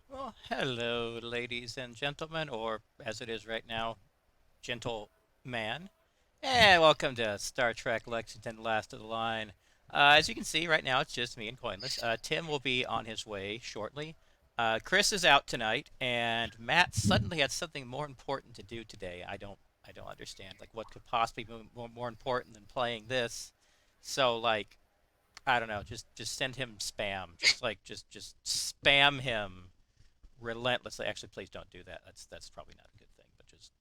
Well, hello, ladies and gentlemen, or as it is right now, gentleman. And welcome to Star Trek Lexington Last of the Line. As you can see, right now it's just me and Coinless. Tim will be on his way shortly. Chris is out tonight, and Matt suddenly had something more important to do today. I don't understand. Like, what could possibly be more important than playing this? So, like, I don't know. Just send him spam. Just spam him relentlessly. Actually, please don't do that. That's probably not a good thing. But just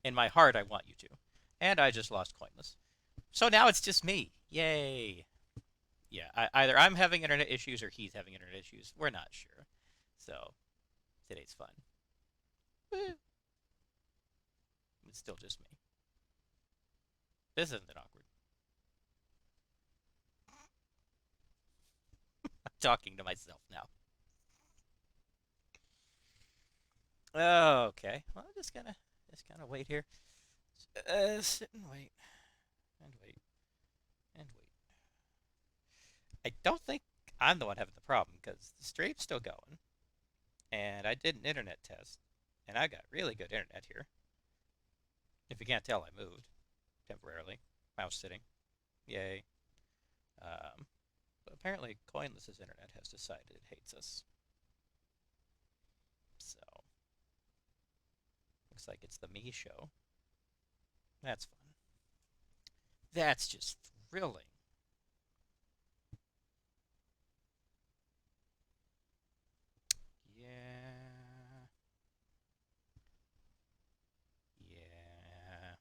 in my heart, I want you to. And I just lost Coinless. So now it's just me. Yay! Yeah, either I'm having internet issues or he's having internet issues. We're not sure. So today's fun. It's still just me. This isn't that awkward. I'm talking to myself now. Okay. Well, just gonna wait here. Sit and wait and wait and wait. I don't think I'm the one having the problem because the stream's still going, and I did an internet test, and I got really good internet here. If you can't tell, I moved temporarily. Mouse sitting. Yay. Um, but apparently, Coinless's internet has decided it hates us. So, looks like it's the me show. That's fun. That's just thrilling. Yeah. Yeah.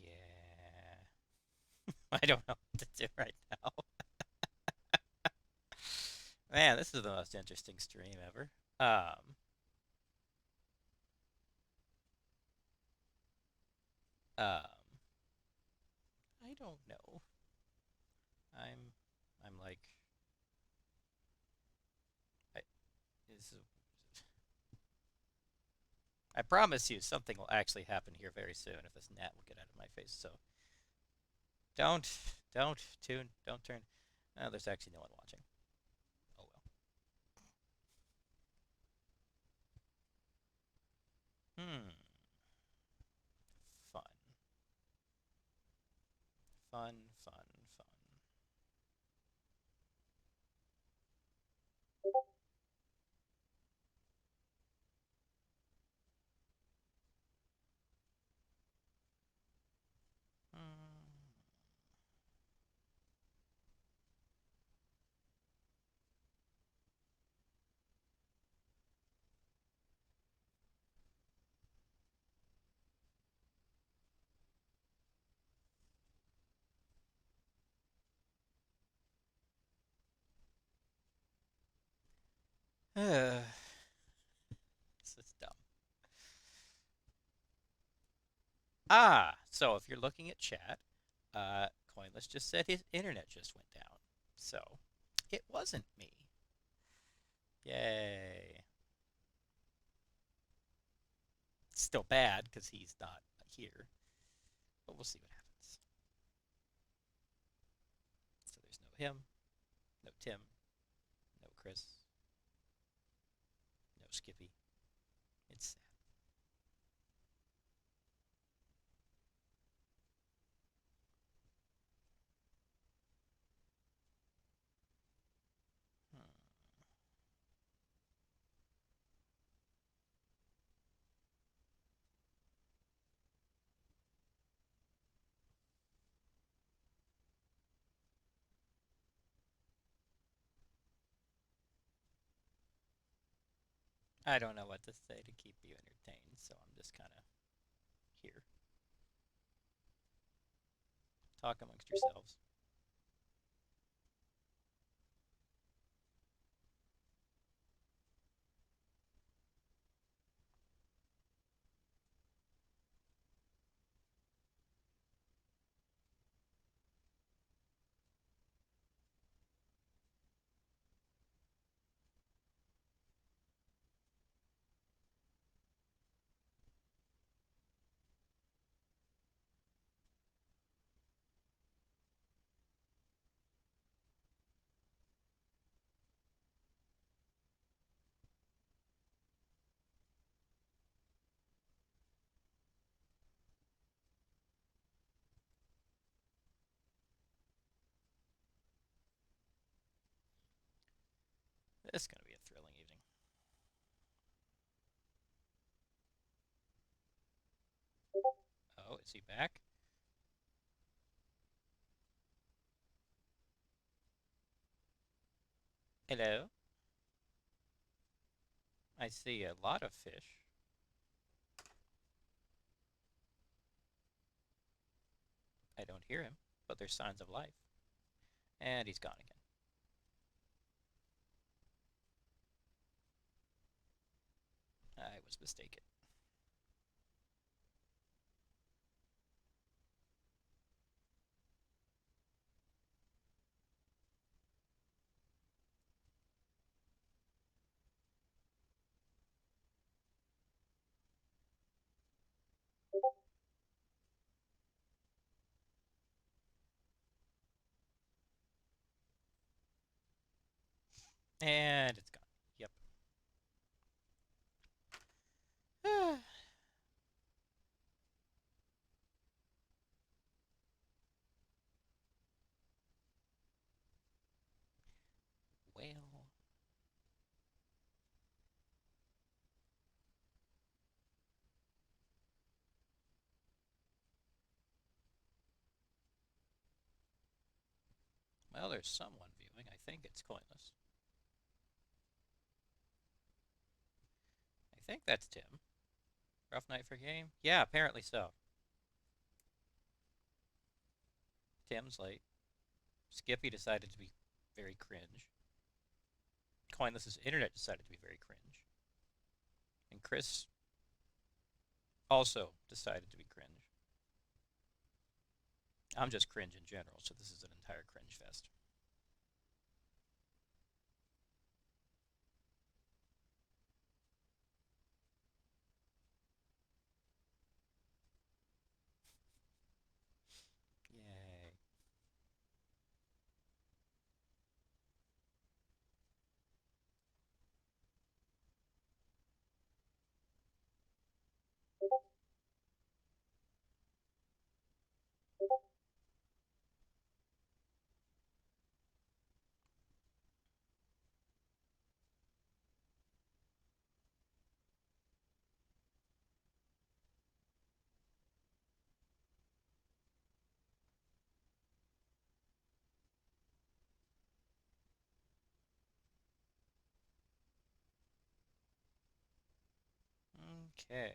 Yeah. I don't know what to do right now. Man, this is the most interesting stream ever. Um, I don't know. I'm, I'm like, I, is, I promise you something will actually happen here very soon if this gnat will get out of my face. So don't, don't turn. There's actually no one watching. Oh well. Fun, fun, fun, fun. this is dumb. So if you're looking at chat, Coinless just said his internet just went down. So it wasn't me. Yay. It's still bad because he's not here, but we'll see what happens. So there's no him, no Tim, no Chris, no Skippy. It's sad. Hmm. I don't know what to say to keep you entertained, so I'm just kind of here. Talk amongst yourselves. This is going to be a thrilling evening. Oh, is he back? Hello? I see a lot of fish. I don't hear him, but there's signs of life. And he's gone again. I was mistaken. And it's gone. Yep. Well, well, there's someone viewing. I think it's Coinless. I think that's Tim. Rough night for game? Yeah, apparently so. Tim's late. Skippy decided to be very cringe. Coinless's internet decided to be very cringe. And Chris also decided to be cringe. I'm just cringe in general, so this is an entire cringe fest. Yay. Okay.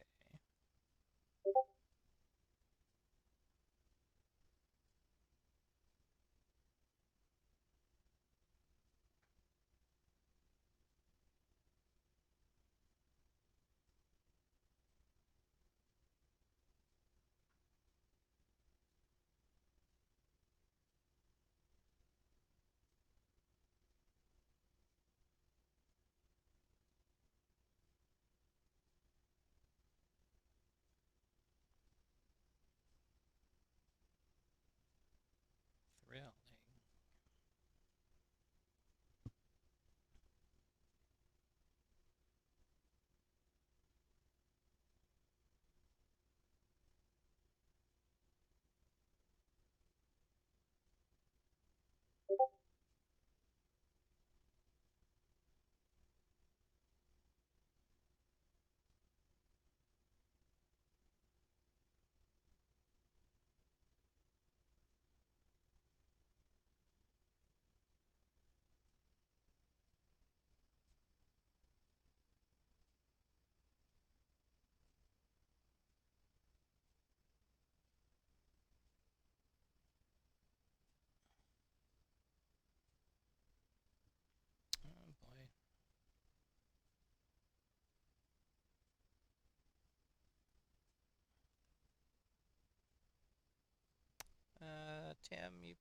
Tim, you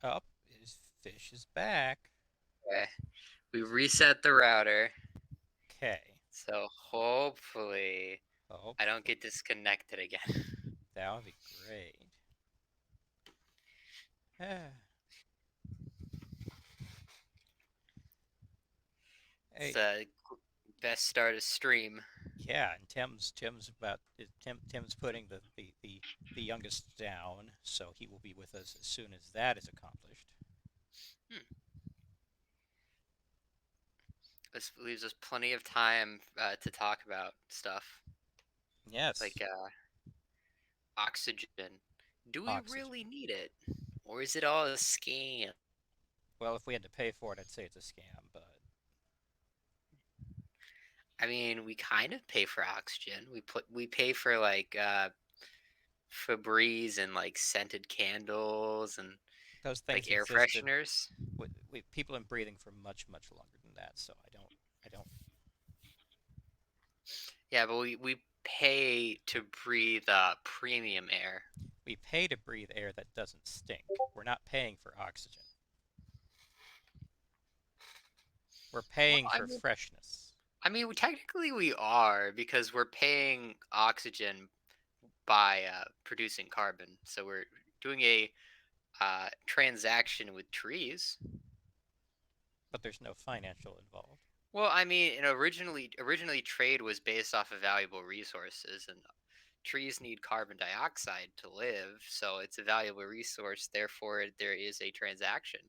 up? His fish is back. Okay. We reset the router, Okay. so hopefully I don't get Hopefully. disconnected again. That would be great. It's Hey, the best start of stream. yeah, and Tim's putting the youngest down, so he will be with us as soon as that is accomplished. Hmm. This leaves us plenty of time to talk about stuff Yes, like oxygen. Do we oxygen. really need it? Or is it all a scam? Well, if we had to pay for it, I'd say it's a scam, but I mean, we kind of pay for oxygen. We pay for like Febreze and like scented candles and those like things air existed. fresheners. People have been breathing for much, much longer than that, so I don't. Yeah, but we pay to breathe premium air. We pay to breathe air that doesn't stink. We're not paying for oxygen. We're Well, paying for freshness. technically we are because we're paying oxygen by producing carbon. So we're doing a transaction with trees. But there's no financial involved. Well, I mean, and originally trade was based off of valuable resources, and trees need carbon dioxide to live, so it's a valuable resource. Therefore, there is a transaction.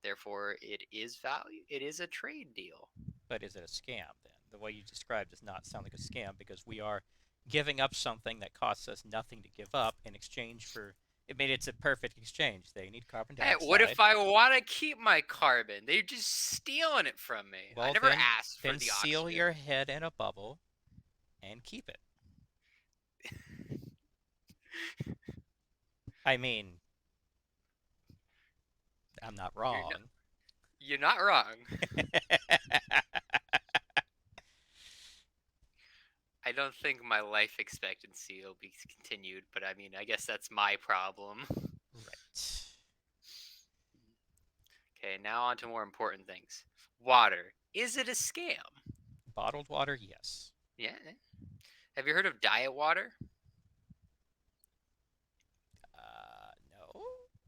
Therefore, it is value. It is a trade deal. But is it a scam then? The way you described does not sound like a scam because we are giving up something that costs us nothing to give up in exchange for. I mean, it's a perfect exchange. They need carbon Hey, what if dioxide. I want to keep my carbon? They're just stealing it from me. I Well, never asked for then the seal oxygen. your head in a bubble and keep it. I mean, I'm not You're not, wrong. you're not wrong. I don't think my life expectancy will be continued, but I mean, I guess that's my problem. Right. Okay, now on to more important things. Water. Is it a scam? Bottled water, yes. Yeah. Have you heard of diet water? No.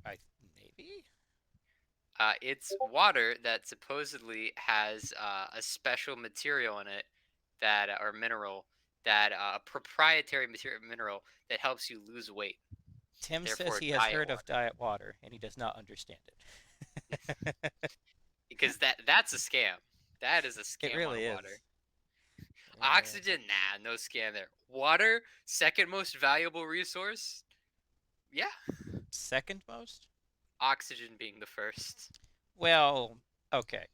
I maybe. It's water that supposedly has a special material in it that, or mineral, that a proprietary material mineral that helps you lose weight. Tim says Therefore, he has diet heard of water, diet water and he does not understand it. because that's a scam. That is a It scam really on water. is. It really is. Oxygen, nah, no scam there. Water, second most valuable resource. Yeah, Second most? oxygen being the first. Well, okay.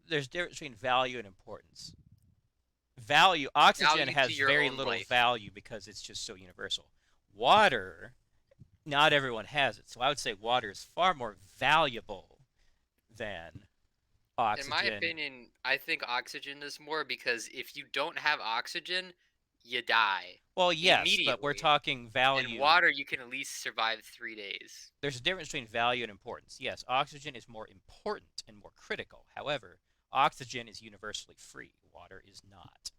There's a difference between value and importance. Value, oxygen Value to has your very own little life. value because it's just so universal. Water, not everyone has it. So I would say water is far more valuable than In my oxygen. opinion, I think oxygen is more because if you don't have oxygen, you die Well, yes, but we're immediately. talking And value. water, you can at least survive 3 days. There's a difference between value and importance. Yes, oxygen is more important and more critical. However, oxygen is universally free. Water is not.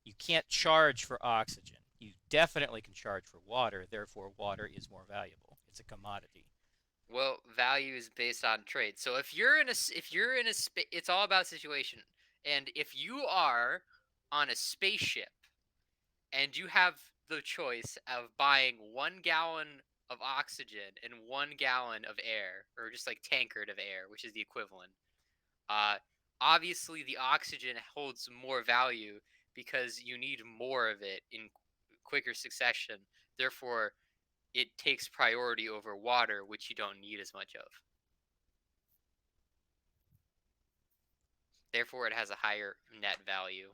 You can't charge for oxygen. You definitely can charge for water. Therefore, water is more valuable. It's a commodity. Well, value is based on trade. So if you're in a it's all about situation. And if you are on a spaceship and you have the choice of buying 1 gallon of oxygen and 1 gallon of air, or just like tankard of air, which is the equivalent. Uh, Obviously, the oxygen holds more value because you need more of it in quicker succession. Therefore, it takes priority over water, which you don't need as much of. Therefore, it has a higher net value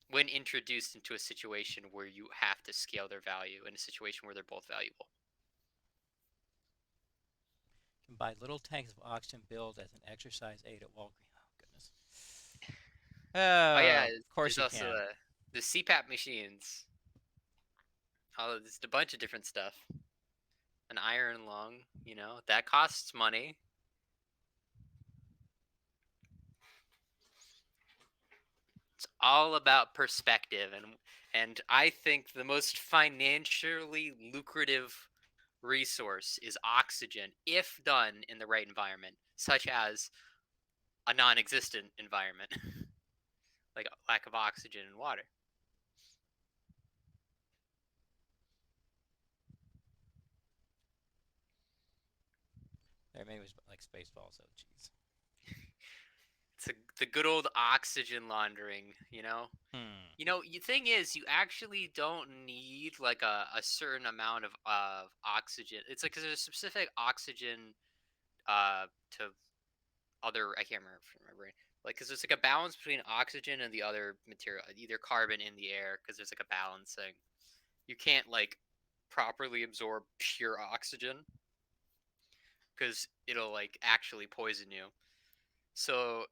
when introduced into a situation where you have to scale their value in a situation where they're both valuable. You can buy little tanks of oxygen built as an exercise aid at Walgreens. Oh, goodness. Oh Oh, yeah, of course there's you also can. the CPAP machines. Oh, there's a bunch of different stuff. an iron lung, that costs money. It's all about perspective, and I think the most financially lucrative resource is oxygen if done in the right environment, such as a non-existent environment, like a lack of oxygen and water. There maybe it was like Spaceballs. Oh, jeez. It's the good old oxygen laundering. Hmm. The thing is, you actually don't need like a certain amount of oxygen. It's like 'cause there's a specific oxygen to other, I can't remember, like because there's like a balance between oxygen and the other material, either carbon in the air, because there's like a balancing. You can't like properly absorb pure oxygen because it'll like actually poison you. So,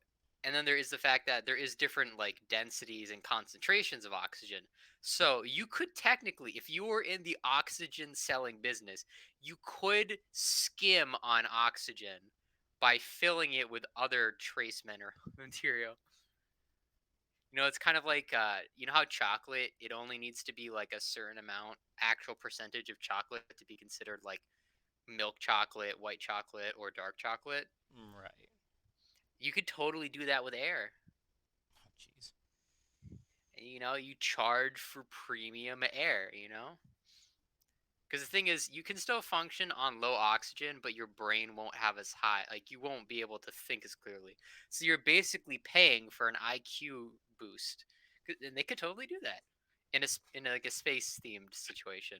and then there is the fact that there is different like densities and concentrations of oxygen. So you could technically, if you were in the oxygen selling business, you could skim on oxygen by filling it with other trace mineral material. It's kind of like how chocolate, it only needs to be like a certain amount, actual percentage of chocolate to be considered like milk chocolate, white chocolate, or dark chocolate. Right. You could totally do that with air. Oh, jeez. You charge for premium air. Because the thing is, you can still function on low oxygen, but your brain won't have as high, like, you won't be able to think as clearly. So you're basically paying for an IQ boost. And they could totally do that in like a space themed situation.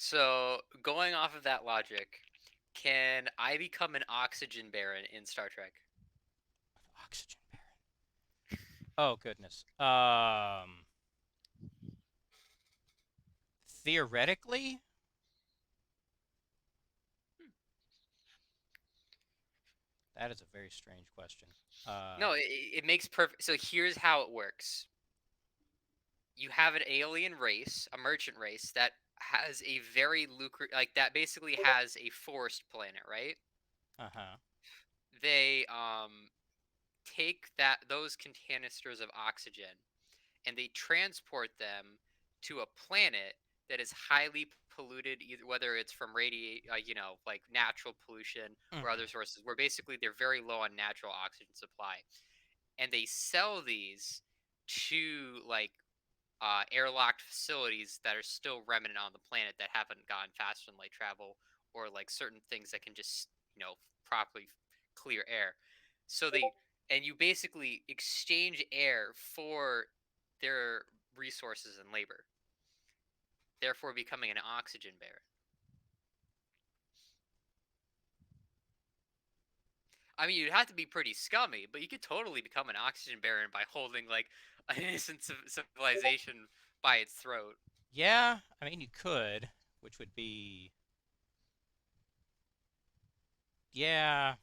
So, going off of that logic, can I become an oxygen baron in Star Trek? Oxygen Baron. Oh goodness. Theoretically, that is a very strange question. No, it makes perfect. So here's how it works. You have an alien race, a merchant race that has a very lucrative, like that basically has a forest planet, right? Uh huh. They take those canisters of oxygen and they transport them to a planet that is highly polluted, either whether it's from like natural pollution or other Hmm. sources, where basically they're very low on natural oxygen supply, and they sell these to like airlocked facilities that are still remnant on the planet that haven't gone faster than light travel, or like certain things that can just properly clear air. So they and you basically exchange air for their resources and labor, therefore becoming an oxygen bearer. I mean, you'd have to be pretty scummy, but you could totally become an oxygen baron by holding like an innocent civilization by its throat. Yeah, I mean you could, which would be yeah.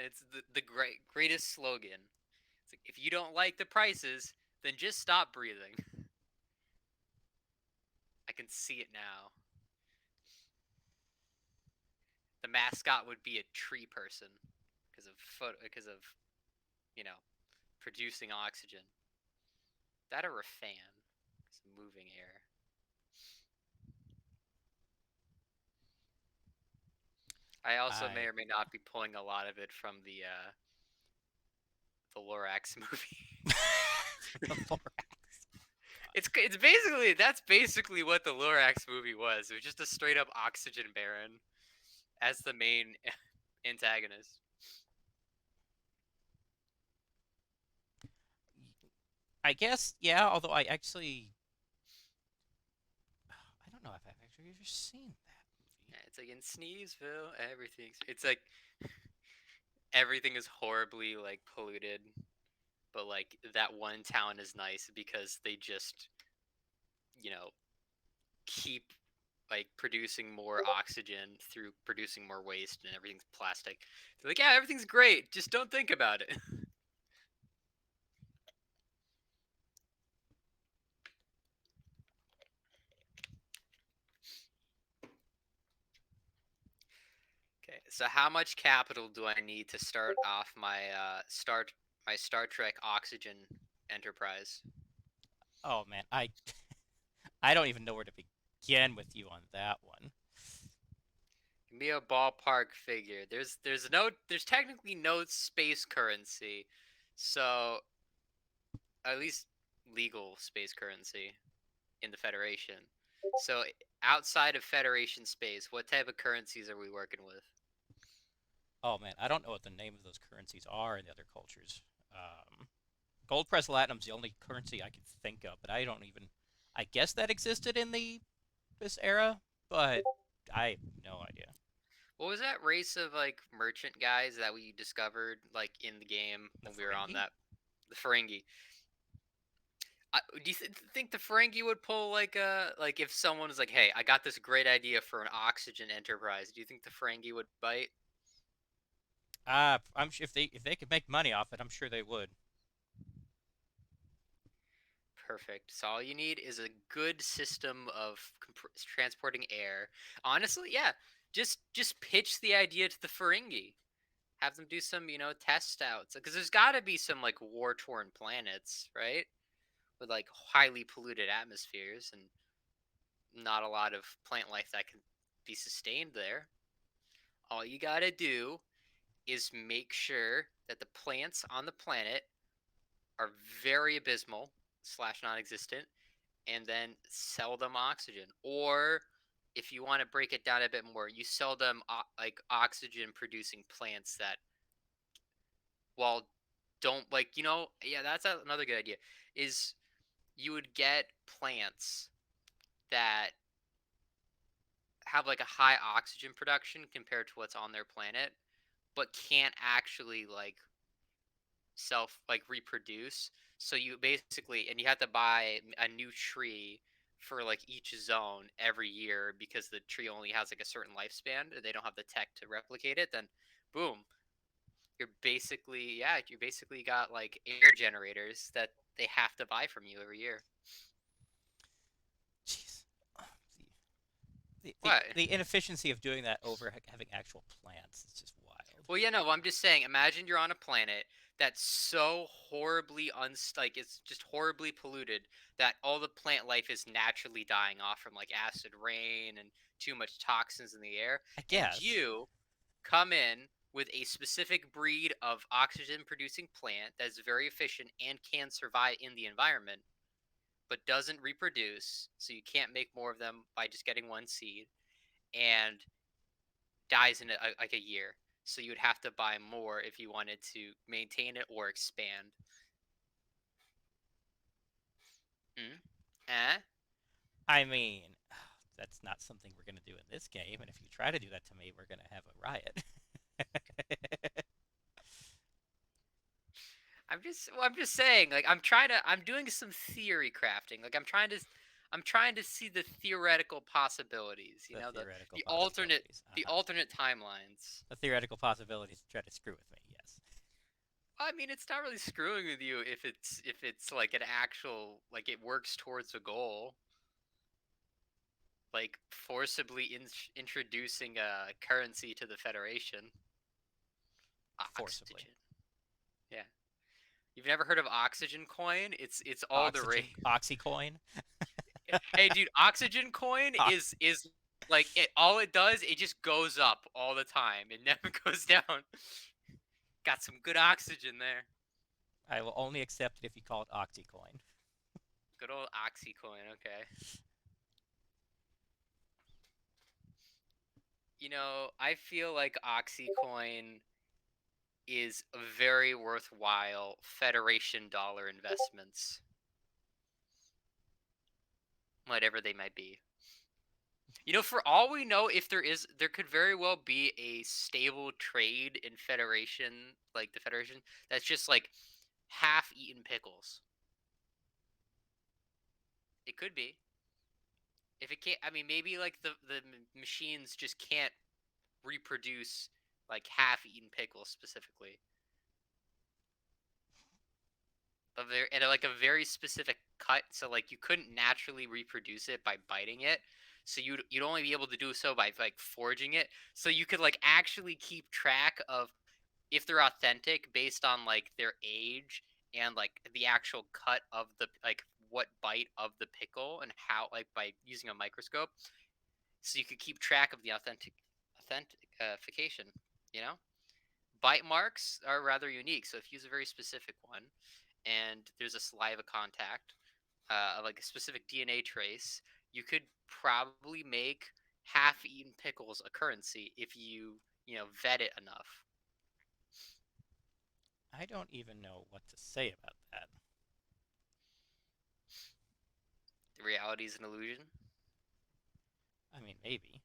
It's the greatest slogan. It's like, if you don't like the prices, then just stop breathing. I can see it now. The mascot would be a tree person because of you know producing oxygen. That or a fan, because moving air. I also may I or may not be pulling a lot of it from the Lorax movie. the Lorax. God. It's basically that's basically what the Lorax movie was. It was just a straight up oxygen baron as the main antagonist. I guess yeah. Although I actually, I don't know if I've actually ever seen that movie. Yeah, it's like in Sneezeville, it's like everything is horribly like polluted, but like that one town is nice because they just, you know, keep like producing more oxygen through producing more waste and everything's plastic. They're like, yeah, everything's great, just don't think about it. Okay, so how much capital do I need to start off my Star Trek Oxygen enterprise? Oh man, I don't even know where to begin with you on that one. Give me a ballpark figure. There's technically no space currency, so at least legal space currency in the Federation. So outside of Federation space, what type of currencies are we working with? Oh man, I don't know what the name of those currencies are in the other cultures. Um, Gold press latinum's the only currency I can think of, but I don't even. I guess that existed in the this era, but I have no idea. What was that race of like merchant guys that we discovered like in the game The when we were on Ferengi? that the Ferengi? Do you think the Ferengi would pull like a like if someone was like, "Hey, I got this great idea for an oxygen enterprise." Do you think the Ferengi would bite? I'm sure if they could make money off it, I'm sure they would. Perfect. So all you need is a good system of transporting air. Honestly, yeah. Just pitch the idea to the Ferengi. Have them do some, test outs because there's got to be some like war-torn planets, right? With like highly polluted atmospheres and not a lot of plant life that can be sustained there. All you got to do is make sure that the plants on the planet are very abysmal slash non-existent and then sell them oxygen. Or if you want to break it down a bit more, you sell them like oxygen producing plants that, well, don't like, yeah, that's another good idea. Is you would get plants that have like a high oxygen production compared to what's on their planet, but can't actually like self like reproduce. So you basically and you have to buy a new tree for like each zone every year because the tree only has like a certain lifespan and they don't have the tech to replicate it, then boom, you basically got like air generators that they have to buy from you every year. Jeez. What? The inefficiency of doing that over having actual plants is just wild. Well, yeah, no, I'm just saying, imagine you're on a planet that's so horribly like it's just horribly polluted that all the plant life is naturally dying off from like acid rain and too much toxins in the air, I and guess. you come in with a specific breed of oxygen producing plant that's very efficient and can survive in the environment but doesn't reproduce, so you can't make more of them by just getting one seed, and dies in like a year. So you would have to buy more if you wanted to maintain it or expand. Mm? Eh? I mean, that's not something we're gonna do in this game, and if you try to do that to me, we're gonna have a riot. I'm just saying, like I'm doing some theory crafting. Like I'm trying to see the theoretical possibilities, The theoretical the alternate possibilities. the alternate timelines. The theoretical possibilities to try to screw with me. Yes. I mean, it's not really screwing with you if it's like an actual like it works towards a goal, like forcibly introducing a currency to the Federation. Forcibly. Oxygen. Yeah. You've never heard of oxygen coin? It's all the Oxygen, rage. oxycoin. Hey, dude, oxygen coin is like it. All it does, it just goes up all the time. It never goes down. Got some good oxygen there. I will only accept it if you call it oxycoin. Good old oxy coin. Okay. I feel like Oxycoin is a very worthwhile Federation dollar investments, whatever they might be. For all we know, if there could very well be a stable trade in Federation, like the Federation, that's just like half-eaten pickles. It could be. If it can't, I mean, maybe like the machines just can't reproduce like half-eaten pickles specifically. And like a very specific cut, so like you couldn't naturally reproduce it by biting it. So you'd only be able to do so by like forging it. So you could like actually keep track of if they're authentic based on like their age and like the actual cut of the like what bite of the pickle and how like by using a microscope. So you could keep track of the authentication, you know? Bite marks are rather unique. So if you use a very specific one and there's a saliva contact, like a specific DNA trace, you could probably make half-eaten pickles a currency if you vet it enough. I don't even know what to say about that. The reality is an illusion. I mean, maybe.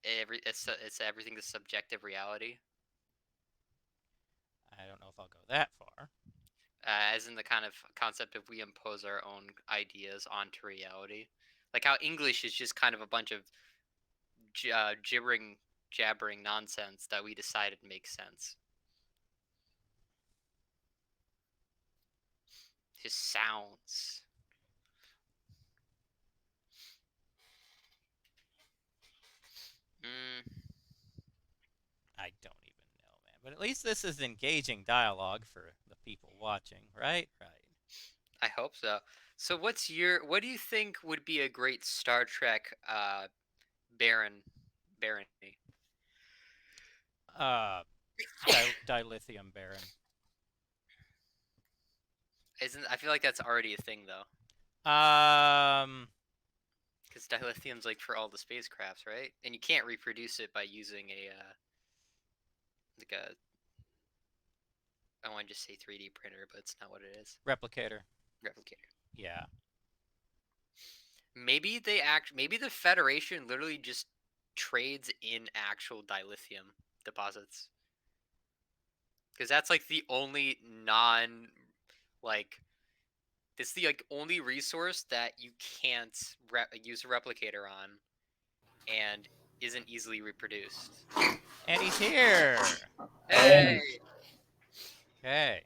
It's everything is subjective reality, I don't know if I'll go that far. as in the kind of concept of we impose our own ideas onto reality, like how English is just kind of a bunch of gibbering, jabbering nonsense that we decided makes sense. Just sounds. Mm, I don't even know, man. But at least this is engaging dialogue for the people watching, right? Right. I hope so. So, what do you think would be a great Star Trek Baron barony? Uh, dilithium baron. Isn't I feel like that's already a thing though, Um, because dilithium's like for all the spacecrafts, right? And you can't reproduce it by using a like a I want to just say 3D printer, but it's not what it is. replicator. Replicator. Yeah. Maybe the Federation literally just trades in actual dilithium deposits, because that's like the only non like it's the like only resource that you can't use a replicator on and isn't easily reproduced. And he's here. Hey, Okay.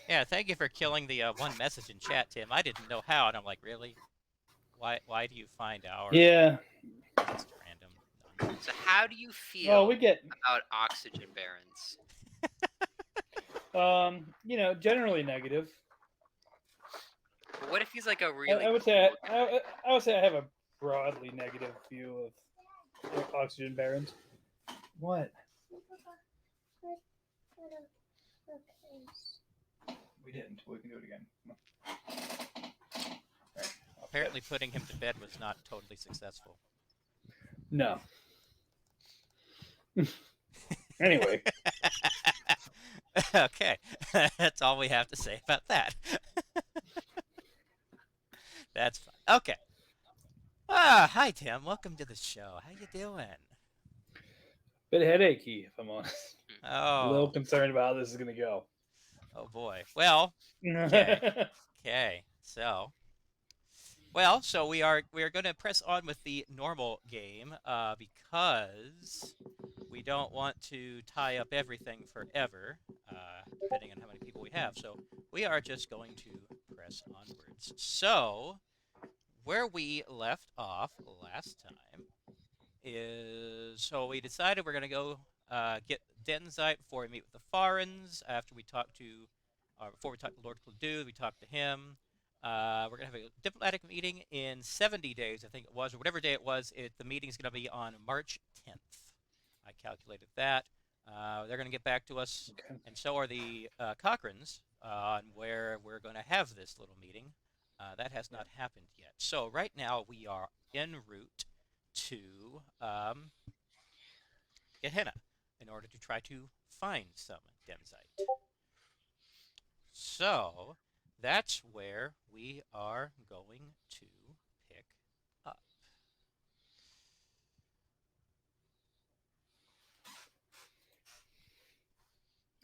Yeah, thank you for killing the one message in chat, Tim. I didn't know how, and I'm like, really? Why do you find our Yeah. just random nonsense? so how do you Well, we feel get, about oxygen barons? generally negative. But what if he's like a I, really I would say cool guy? I would say I have a broadly negative view of oxygen barons. What? We didn't. We can do it again. Right, Apparently, putting him to bed was not totally successful. no. Anyway. Okay, that's all we have to say about that. That's fine. Okay. Hi Tim. Welcome to the show. How you doing? Bit headachy, if I'm honest. A little Oh, concerned about how this is going to go. oh boy. Well, okay, okay. So we are going to press on with the normal game because we don't want to tie up everything forever, depending on how many people we have. So we are just going to press onwards. So where we left off last time is so we decided we're going to go get Denzite before we meet with the Farans. After we talk to, before we talk to Lord Cladu, we talk to him. We're going to have a diplomatic meeting in 70 days, I think it was, or whatever day it was. The meeting is going to be on March 10th. I calculated that. They're going to get back to us, Okay. and so are the Cochrans on where we're going to have this little meeting. That has not happened yet. So right now we are en route to Gehenna in order to try to find some Denzite. So that's where we are going to pick up.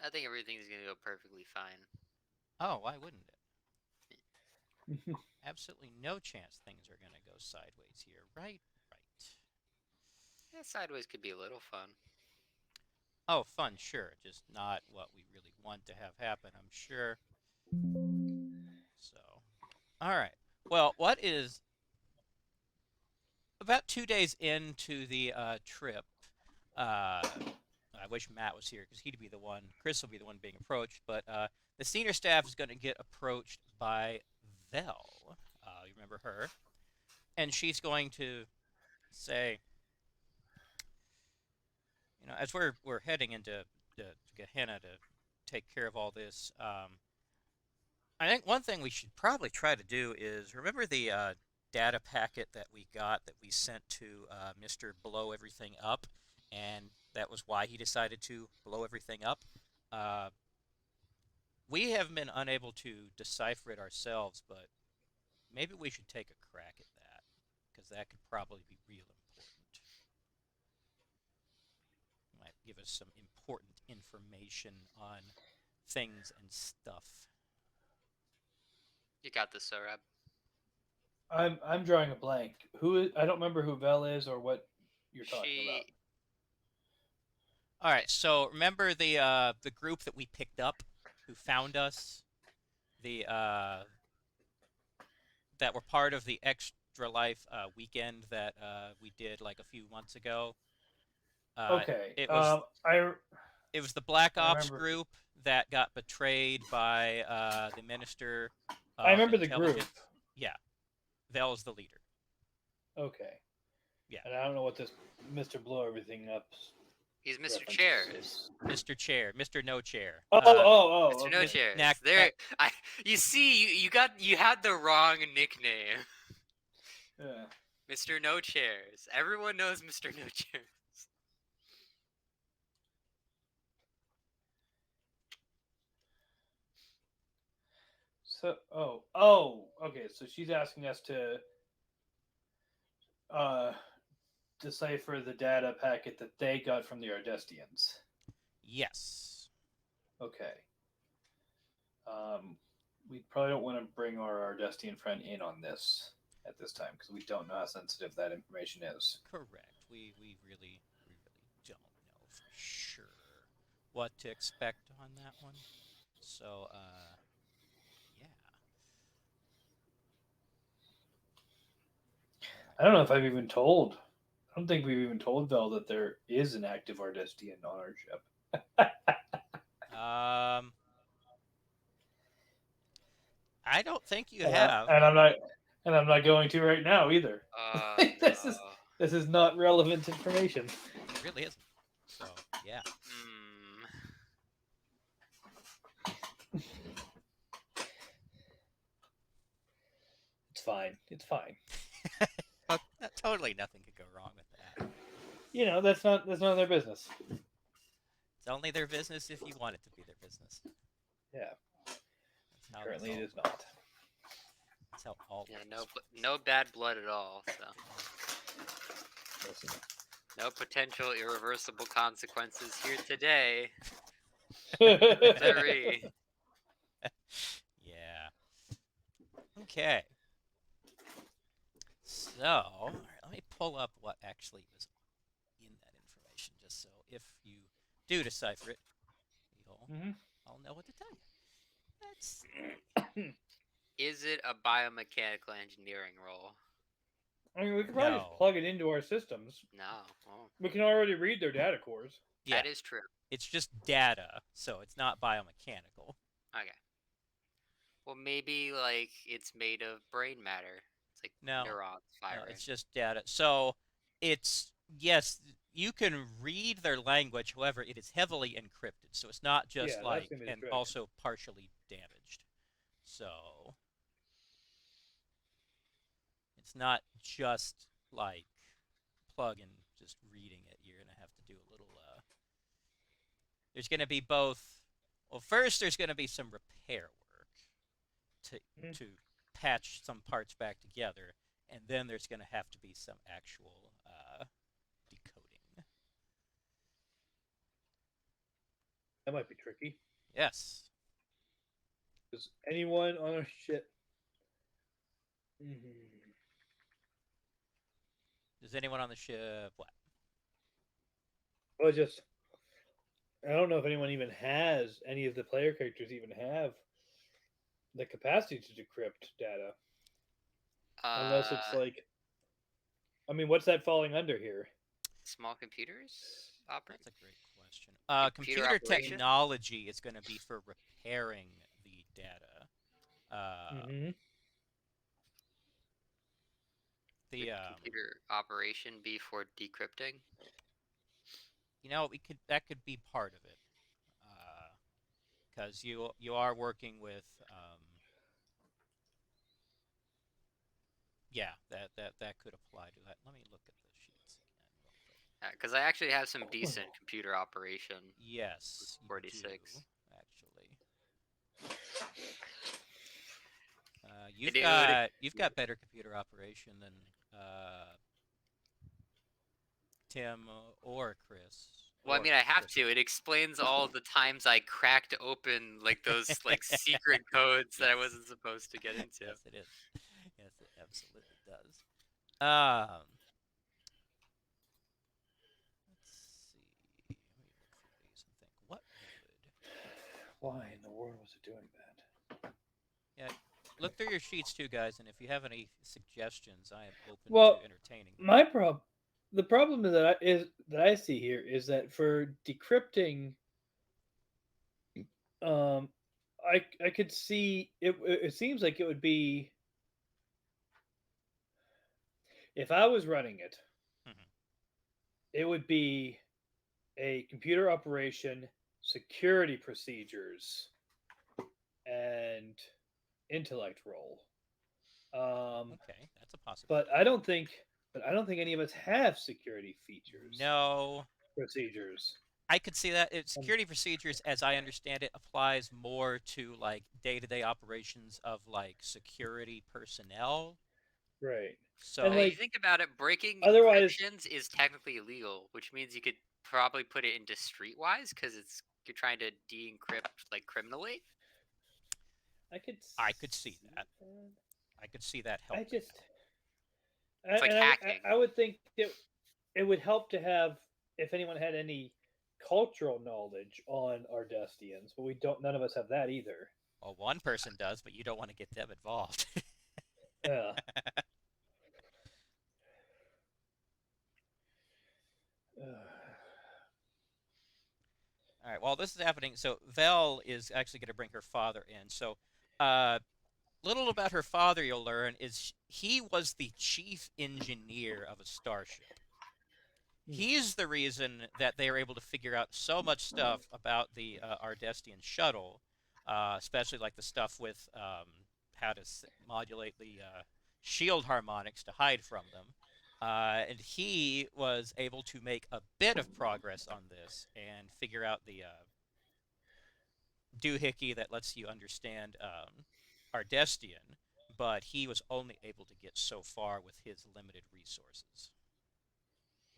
I think everything's gonna go perfectly fine. Oh, why wouldn't it? absolutely no chance things are going to go sideways here. Right, right. Yeah, sideways could be a little fun. Oh, fun, sure. Just not what we really want to have happen, I'm sure. So, all right. Well, what is about 2 days into the trip? I wish Matt was here because he'd be the one. Chris will be the one being approached, but the senior staff is going to get approached by Vel. You remember her, and she's going to say, as we're heading into Gehenna to take care of all this. I think one thing we should probably try to do is remember the data packet that we got that we sent to Mr. Blow Everything Up, and that was why he decided to blow everything up. Uh, we have been unable to decipher it ourselves, but maybe we should take a crack at that because that could probably be real important. It might give us some important information on things and stuff. You got this, Sorab. I'm drawing a blank. I don't remember who Vel is or what you're talking about. She All right, so remember the group that we picked up, who found us, the that were part of the Extra Life weekend that we did like a few months ago. Uh, Okay. it was I it was the Black I Ops remember. group that got betrayed by the Minister I of remember the group. Intelligence. Yeah, Vel is the leader. Okay. Yeah, And I don't know what this Mr. Blow Everything Up he's Mr. reference Chairs. is. Mr. Chair, Mr. No Chair. Mr. No Okay. Chairs. Knack, There, you see, you had the wrong nickname, Yeah. Mr. No Chairs. Everyone knows Mr. No Chairs. So, okay. So she's asking us to uh, decipher the data packet that they got from the Ardestians. yes. Okay. We probably don't want to bring our Ardestian friend in on this at this time because we don't know how sensitive that information is. Correct. We really don't know for sure what to expect on that one. So, yeah. All I don't know if I've even told. I don't think we've even told Vel that there is an active Ardestian on our ship. right. I don't think you and, I, have. and I'm not, and I'm not going to right now either. this is No. this is not relevant information. It really isn't. So, yeah. Hmm. It's fine. It's fine. Well, totally nothing could go wrong with that. That's not their business. It's only their business if you want it to be their business. Yeah. That's how Currently, this it all is not. That's how all Yeah, works. no bad blood at all. So Listen. no potential irreversible consequences here today. yeah. Sorry. Yeah. Okay. So, all right, let me pull up what actually was in that information, just so if you do decipher it, you'll hmm I'll know what to tell you. Let's Is it a biomechanical engineering role? I mean, we could probably just no. plug it into our systems. No. Oh, We can already read their data cores. Yeah, that is true. it's just data, so it's not biomechanical. Okay. Well, maybe like it's made of brain matter. It's like No, neurons no, firing. it's just data. So it's yes, you can read their language. However, it is heavily encrypted, so it's not just Yeah, that's like gonna be the and trick. also partially damaged. So it's not just like plug and just reading it. You're gonna have to do a little. There's gonna be both. Well, first there's gonna be some repair work to Mhm. to patch some parts back together, and then there's gonna have to be some actual decoding. That might be tricky. Yes. Does anyone on our ship Mhm. Does anyone on the ship what? Well, just I don't know if anyone even has any of the player characters even have the capacity to decrypt data, unless it's Uh, like, I mean, what's that falling under here? small computers operate That's a great question. computer Computer operation. technology is going to be for repairing the data. Uh, Hmm. the Would computer operation be for decrypting? we could that could be part of it, because you are working with yeah, that could apply to that. Let me look at the sheets again real quick. Because I actually have some decent computer operation with Yes, you do 46. actually. Hey, You've dude. got better computer operation than Tim or Chris Well, I or mean, I have Kristen. to. It explains all the times I cracked open like those like secret codes that I Yes, wasn't supposed to get into. yes, it is. Yes, it absolutely does. Um, let's see. Let me look through these and think what would. Why in the world was it doing that? Yeah, look through your sheets too, guys, and if you have any suggestions, I am open to Well, entertaining them. my problem, the problem is that I see here is that for decrypting, um, I could see it. It seems like it would be if I was running it, Mhm. it would be a computer operation, security procedures, and intellect role. Um, Okay, that's a but possibility. I don't think, but I don't think any of us have security features No, procedures. I could see that. Um, Security procedures, as I understand it, applies more to like day-to-day operations of like security personnel. right, and Well, you So like think about it, breaking otherwise, encryptions is technically illegal, which means you could probably put it into streetwise because it's you're trying to de-encrypt like criminally. I could I could see see that. that. I could see that I helping. just, It's like and hacking. I would think that it would help to have if anyone had any cultural knowledge on Ardestians, but we don't. None of us have that either. Well, one person does, but you don't want to get them involved. Yeah. All right. While this is happening, so Vel is actually going to bring her father in. So, uh, little about her father you'll learn is he was the chief engineer of a starship. He's the reason that they are able to figure out so much stuff about the Ardestian shuttle, especially like the stuff with how to modulate the shield harmonics to hide from them. And he was able to make a bit of progress on this and figure out the doohickey that lets you understand Ardestian, but he was only able to get so far with his limited resources.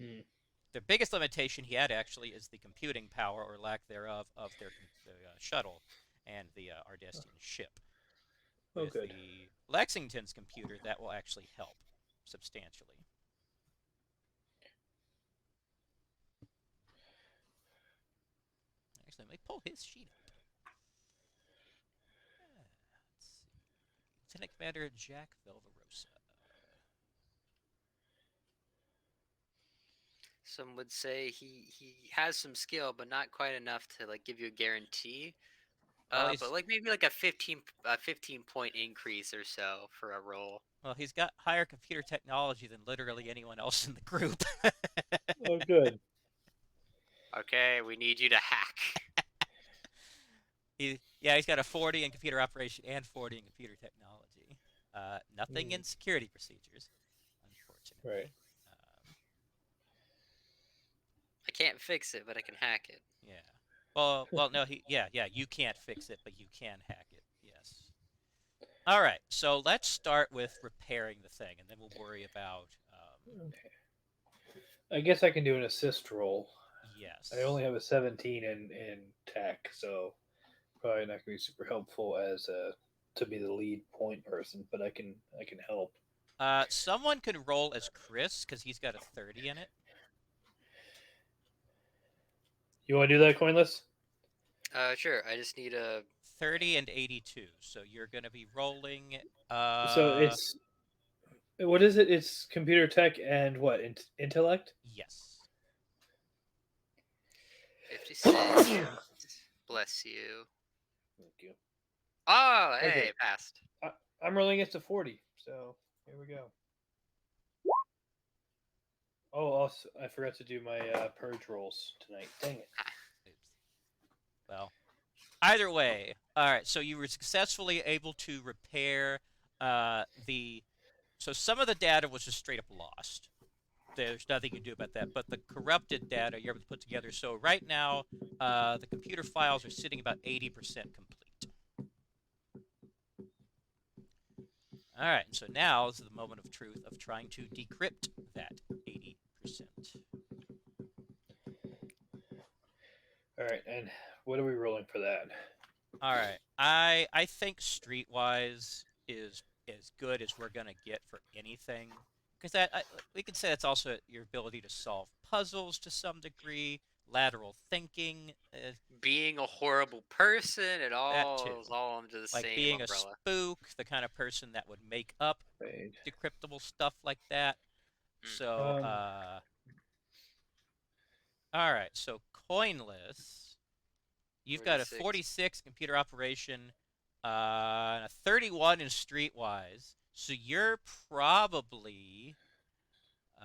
Hmm. The biggest limitation he had actually is the computing power or lack thereof of the shuttle and the Ardestian ship. Oh, With good. the Lexington's computer, that will actually help substantially. Actually, let me pull his sheet up. Let's see. Lieutenant Commander Jack Velverosa. Some would say he has some skill, but not quite enough to like give you a guarantee. Well, But he's like maybe like a 15 point increase or so for a roll. he's got higher computer technology than literally anyone else in the group. Oh, good. Okay, we need you to hack. He's got a 40 in computer operation and 40 in computer technology. Nothing Hmm. in security procedures, Right. unfortunately. Um, I can't fix it, but I can hack it. yeah. No, yeah. You can't fix it, but you can hack it. Yes. All right. So let's start with repairing the thing, and then we'll worry about. Okay. I guess I can do an assist roll. I Yes. only have a 17 in tech, so probably not going to be super helpful as a. to be the lead point person, but I can help. Someone could roll as Chris because he's got a 30 in it. You want to do that, Coinless? Sure. I just need a 30 and 82. So you're going to be rolling. So it's what is it? It's computer tech and what? Intellect? Yes. 56. Bless you. Thank you. Oh, hey, Okay. passed. I'm rolling against a 40, so here we go. Oh, also, I forgot to do my purge rolls tonight. Dang it. Oops. Well, either way. All right. So you were successfully able to repair the. So some of the data was just straight up lost. There's nothing you can do about that. But the corrupted data you're able to put together. So right now, the computer files are sitting about 80% complete. All right, so now is the moment of truth of trying to decrypt that 80%. All right, and what are we rolling for that? All right, I think Streetwise is as good as we're gonna get for anything, because we could say that's also your ability to solve puzzles to some degree, lateral thinking, Being a horrible person, it that too. all under the Like same being umbrella. a spook, the kind of person that would make up Wait. decryptable stuff like that. So, Um, all right. So coinless, you've got a 46. 46 computer operation, and a 31 in streetwise. So you're probably.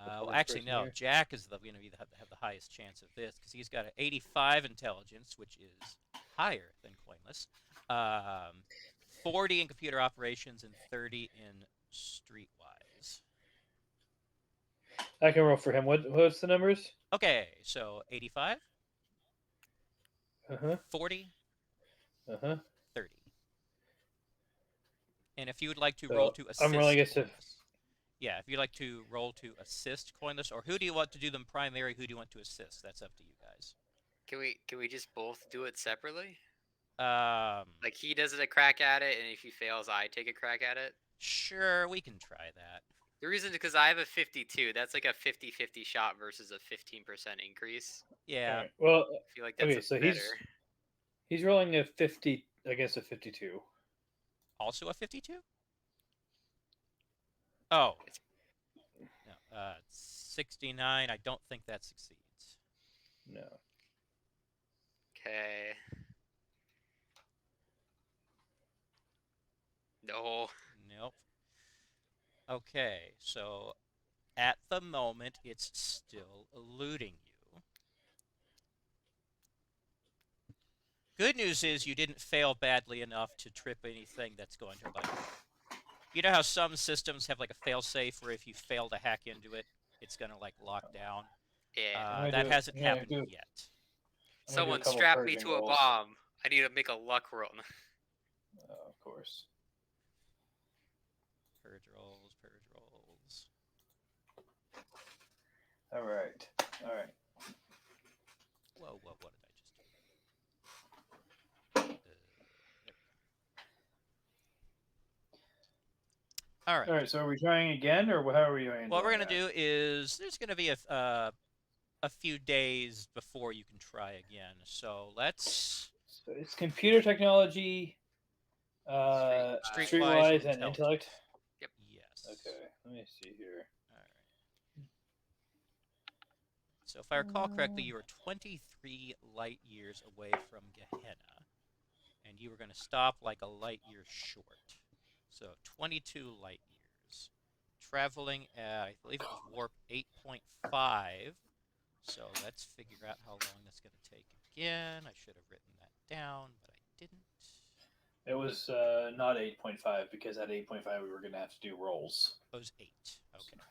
Well, fourth actually, person no. here. Jack is the going to have the highest chance of this because he's got an 85 intelligence, which is higher than coinless. 40 in computer operations and 30 in streetwise. I can roll for him. What's the numbers? Okay, so 85, Uh huh. 40, Uh huh. 30. And if you would like to roll So to I'm rolling assist against a. coinless. Yeah, if you'd like to roll to assist coinless, or who do you want to do them primary, who do you want to assist? That's up to you guys. Can we just both do it separately? Um, Like he does a crack at it, and if he fails, I take a crack at it. sure, we can try that. The reason is because I have a 52. That's like a 50-50 shot versus a 15% increase. All Yeah, right. Well, I feel like that's okay. So better. he's rolling a 50 against a 52. also a 52? Oh, It's- no, 69. I don't think that succeeds. No. Okay. No. Nope. Okay, so at the moment, it's still eluding you. Good news is you didn't fail badly enough to trip anything that's going to, like... You know how some systems have, like, a failsafe where if you fail to hack into it, it's going to, like, lock down? Yeah. That hasn't happened yet. I'm gonna do a Someone couple strap me purging to a rolls. bomb. I need to make a luck roll. Of course. Purge rolls, purge rolls. All right. All right. Whoa, what did I just do? There we go. All right. All right. So are we trying again, or how are we going? What we're going to do is there's going to be a few days before you can try again. So let's... So it's computer technology, Streetwise streetwise, and intellect. Yes. Okay. Let me see here. All right. So if I recall correctly, you were 23 light years away from Gehenna, and you were going to stop like a light year short. So 22 light years. Traveling at, I believe it was warp 8.5. So let's figure out how long that's going to take again. I should have written that down, but I didn't. It was not 8.5 because at 8.5 we were going to have to do rolls. It was 8. Okay.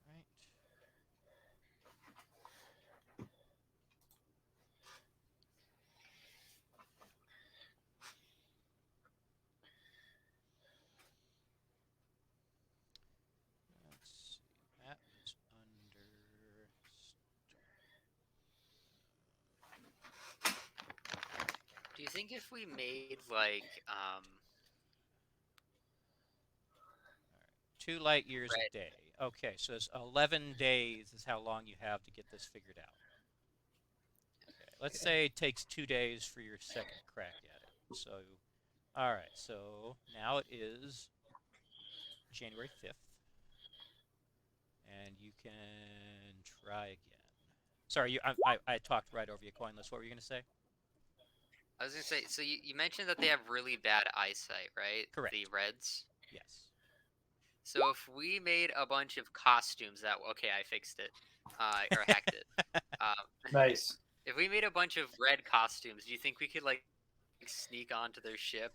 Right. Let's see. That was under... think if we made like 2 light years red, a day. Okay, so it's 11 days is how long you have to get this figured out. Okay, let's say it takes 2 days for your second crack at it. So, all right, so now it is January 5th, and you can try again. Sorry, I talked right over you, Coinless. What were you going to say? I was gonna say, so you mentioned that they have really bad eyesight, right? Correct. The Reds. Yes. So if we made a bunch of costumes that, okay, I fixed it, or hacked it. Um, Nice. if we made a bunch of red costumes, do you think we could like sneak onto their ship,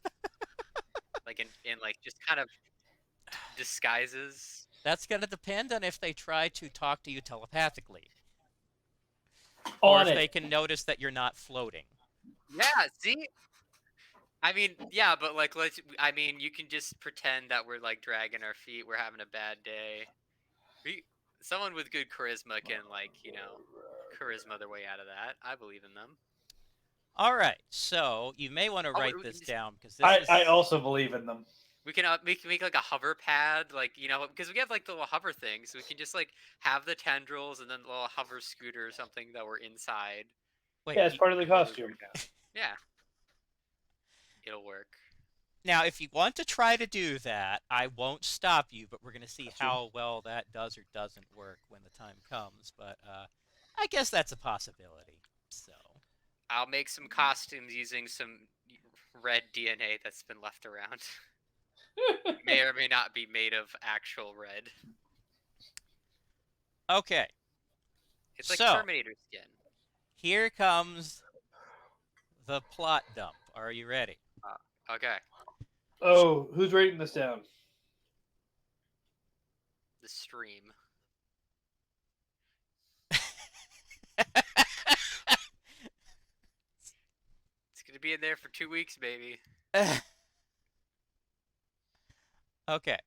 like in like just kind of disguises? That's going to depend on if they try to talk to you telepathically, or On if they it. can notice that you're not floating. Yeah, see? I mean, yeah, but like I mean, you can just pretend that we're like dragging our feet, we're having a bad day. Someone with good charisma can like, charisma their way out of that. I believe in them. All right, so you may want to Oh, write we this can just down because this is. I also believe in them. we can make like a hover pad, like because we have like the little hover thing, so we can just like have the tendrils and then the little hover scooter or something that we're inside. Wait, Yeah, it's part of the Totally costume. work out. Yeah, it'll work. now, if you want to try to do that, I won't stop you, but we're going to see Costume. how well that does or doesn't work when the time comes. But I guess that's a possibility. So, I'll make some costumes using some red DNA that's been left around. May or may not be made of actual red. okay, It's like So- Terminator skin. here comes the plot dump. Are you ready? Okay, Oh, who's writing this down? the stream. It's gonna be in there for 2 weeks, baby. Okay.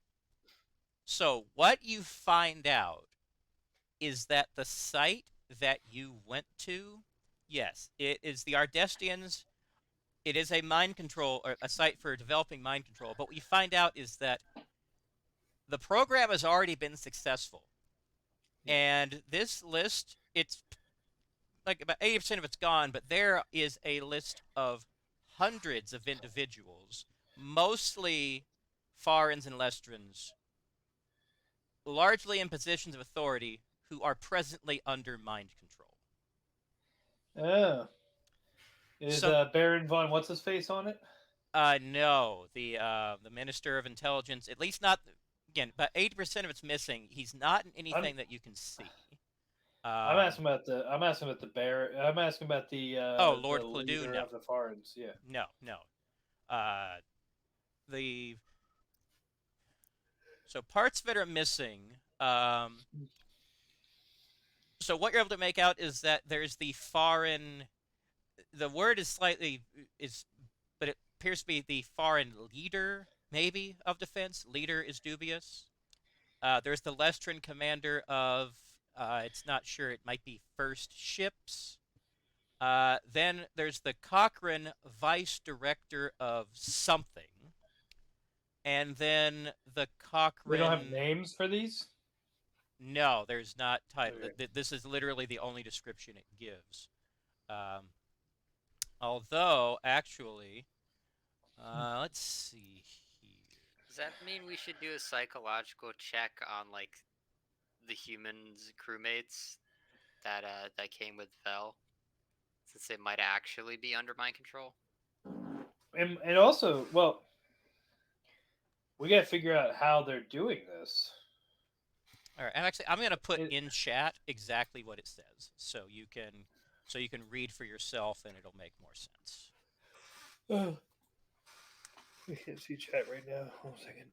So, what you find out is that the site that you went to, yes, it is the Ardestians. It is a mind control, or a site for developing mind control. But what you find out is that the program has already been successful. And this list, it's like about 80% of it's gone, but there is a list of hundreds of individuals, mostly Farans and Lestrans, largely in positions of authority, who are presently under mind control. Oh. Is Baron von what's his face on it? No, the Minister of Intelligence, at least not. Again, about 80% of it's missing. He's not in anything that you can see. I'm asking about the. I'm asking about the Baron. I'm asking about the. Lord the Pladeau, leader no. of the Farns. Yeah. No. The So parts of it are missing. So what you're able to make out is that there's the foreign. The word is but it appears to be the foreign leader, maybe, of defense. Leader is dubious. There's the Lestrin commander of. It's not sure. It might be First Ships. Then there's the Cochrane vice director of something. And then the Cochrane. We don't have names for these. No, there's not title. Okay. This is literally the only description it gives. Although, actually, let's see here. Does that mean we should do a psychological check on like the humans crewmates that came with Vel, since they might actually be under mind control? And also, well, we got to figure out how they're doing this. All right, and actually, I'm going to put in chat exactly what it says, so you can read for yourself, and it'll make more sense. We can't see chat right now. Hold on a second.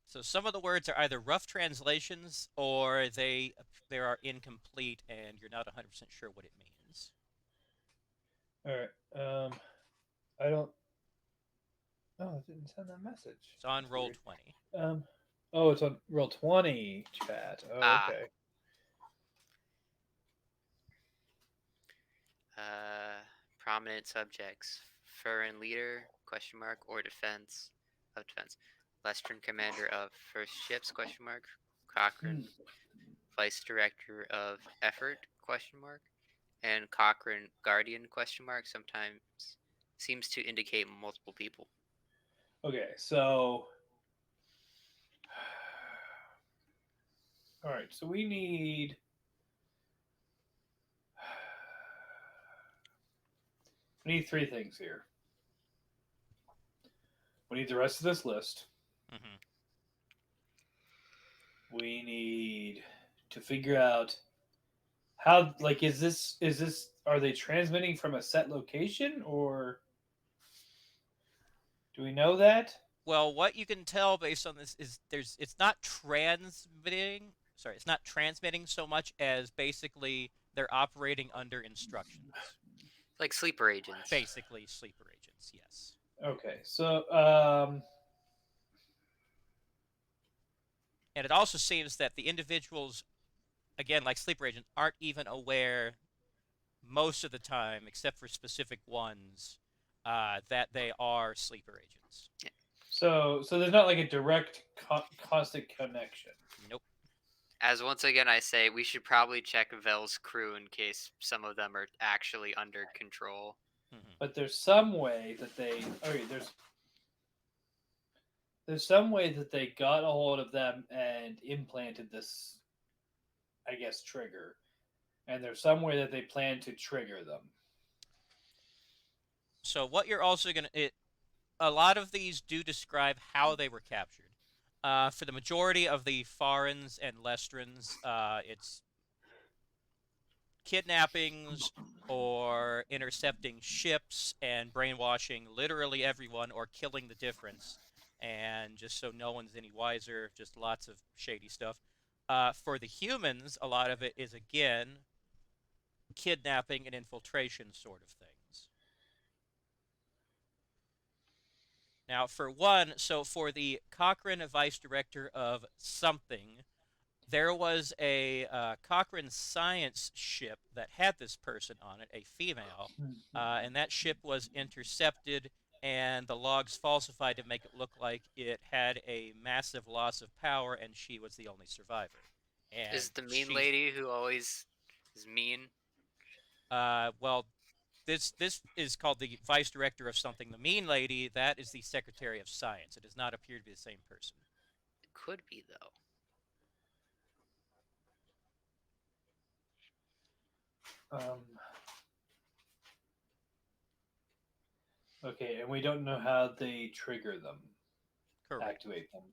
So some of the words are either rough translations or they are incomplete, and you're not 100% sure what it means. All right. I don't. Oh, it didn't send that message. It's on That's roll weird. 20. Oh, it's on Roll 20 chat. Oh, Ah. okay. Prominent subjects: foreign leader question mark or defense of defense. Western commander of first ships question mark. Cochrane, vice director of effort question mark. And Cochrane guardian question mark sometimes seems to indicate multiple people. Okay, so all right, so we need three things here. We need the rest of this list. Mm-hmm. We need to figure out how, like, is this are they transmitting from a set location, or do we know that? Well, what you can tell based on this is it's not transmitting. Sorry, it's not transmitting so much as basically they're operating under instructions. Like sleeper agents. Basically, sleeper agents. Yes. Okay, so And it also seems that the individuals, again, like sleeper agents, aren't even aware most of the time, except for specific ones, that they are sleeper agents. so there's not like a direct constant connection. Nope. As once again I say, we should probably check Vel's crew in case some of them are actually under control. Mm-hmm. But there's some way that they okay, there's some way that they got a hold of them and implanted this, I guess, trigger. And there's some way that they plan to trigger them. So what you're also gonna, a lot of these do describe how they were captured. For the majority of the Farans and Lestrans, it's kidnappings or intercepting ships and brainwashing literally everyone or killing the difference. And just so no one's any wiser, just lots of shady stuff. For the humans, a lot of it is, again, kidnapping and infiltration sort of things. Now, for one, so for the Cochrane vice director of something, there was a Cochrane science ship that had this person on it, a female, and that ship was intercepted and the logs falsified to make it look like it had a massive loss of power and she was the only survivor. And Is the mean she's, lady who always is mean? well, this is called the vice director of something. The mean lady, that is the secretary of science. It does not appear to be the same person. It could be though. Okay, and we don't know how they trigger them, Correct. activate them.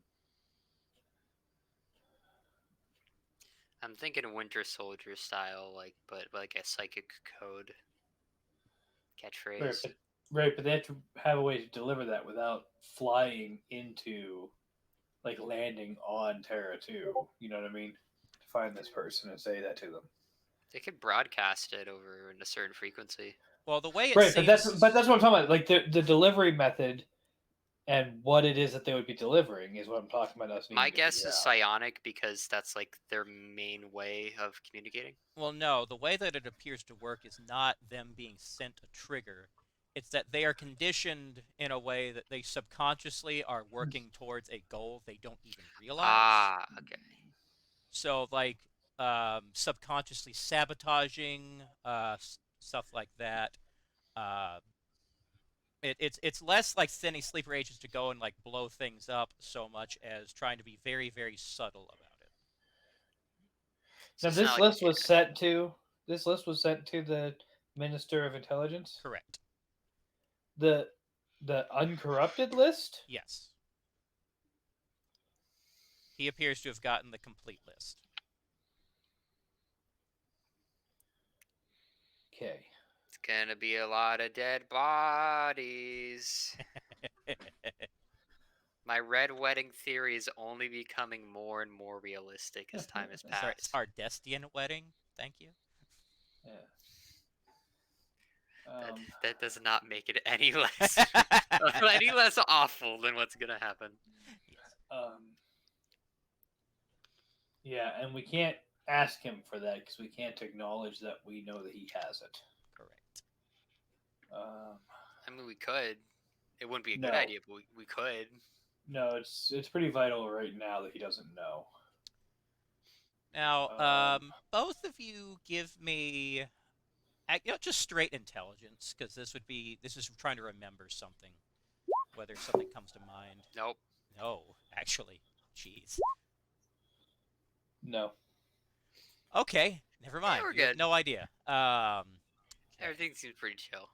I'm thinking Winter Soldier style, but like a psychic code catchphrase. Right, but they have to have a way to deliver that without flying into, like, landing on Terra too. You know what I mean? To find this person and say that to them. They could broadcast it over in a certain frequency. Well, the way it Right, seems, but that's what I'm talking about. Like the delivery method and what it is that they would be delivering is what I'm talking about. Us My needing to guess figure is out. psionic because that's like their main way of communicating. well, no, the way that it appears to work is not them being sent a trigger. It's that they are conditioned in a way that they subconsciously are working towards a goal they don't even realize. Ah, okay. So, like, subconsciously sabotaging, stuff like that. Uh, it's less like sending sleeper agents to go and like blow things up so much as trying to be very, very subtle about it. So Now it's not this like list was sent to the Minister of Intelligence. Correct. The uncorrupted list. Yes. He appears to have gotten the complete list. Okay. it's gonna be a lot of dead bodies. My red wedding theory is only becoming more and more realistic as time has passed. Sorry, it's Ardestian wedding. Thank you. Yeah. That does not make it any less any less awful than what's gonna happen. Yes. Yeah, and we can't ask him for that because we can't acknowledge that we know that he has it. Correct. Um, I mean, we could. It wouldn't be a good no, idea, but we could. no, it's pretty vital right now that he doesn't know. Now, Um, both of you give me, just straight intelligence, because this is trying to remember something, whether something comes to mind. Nope. No, actually, jeez. no. Okay, never Yeah, mind. we're You have good. no idea. Okay. Everything seems pretty chill.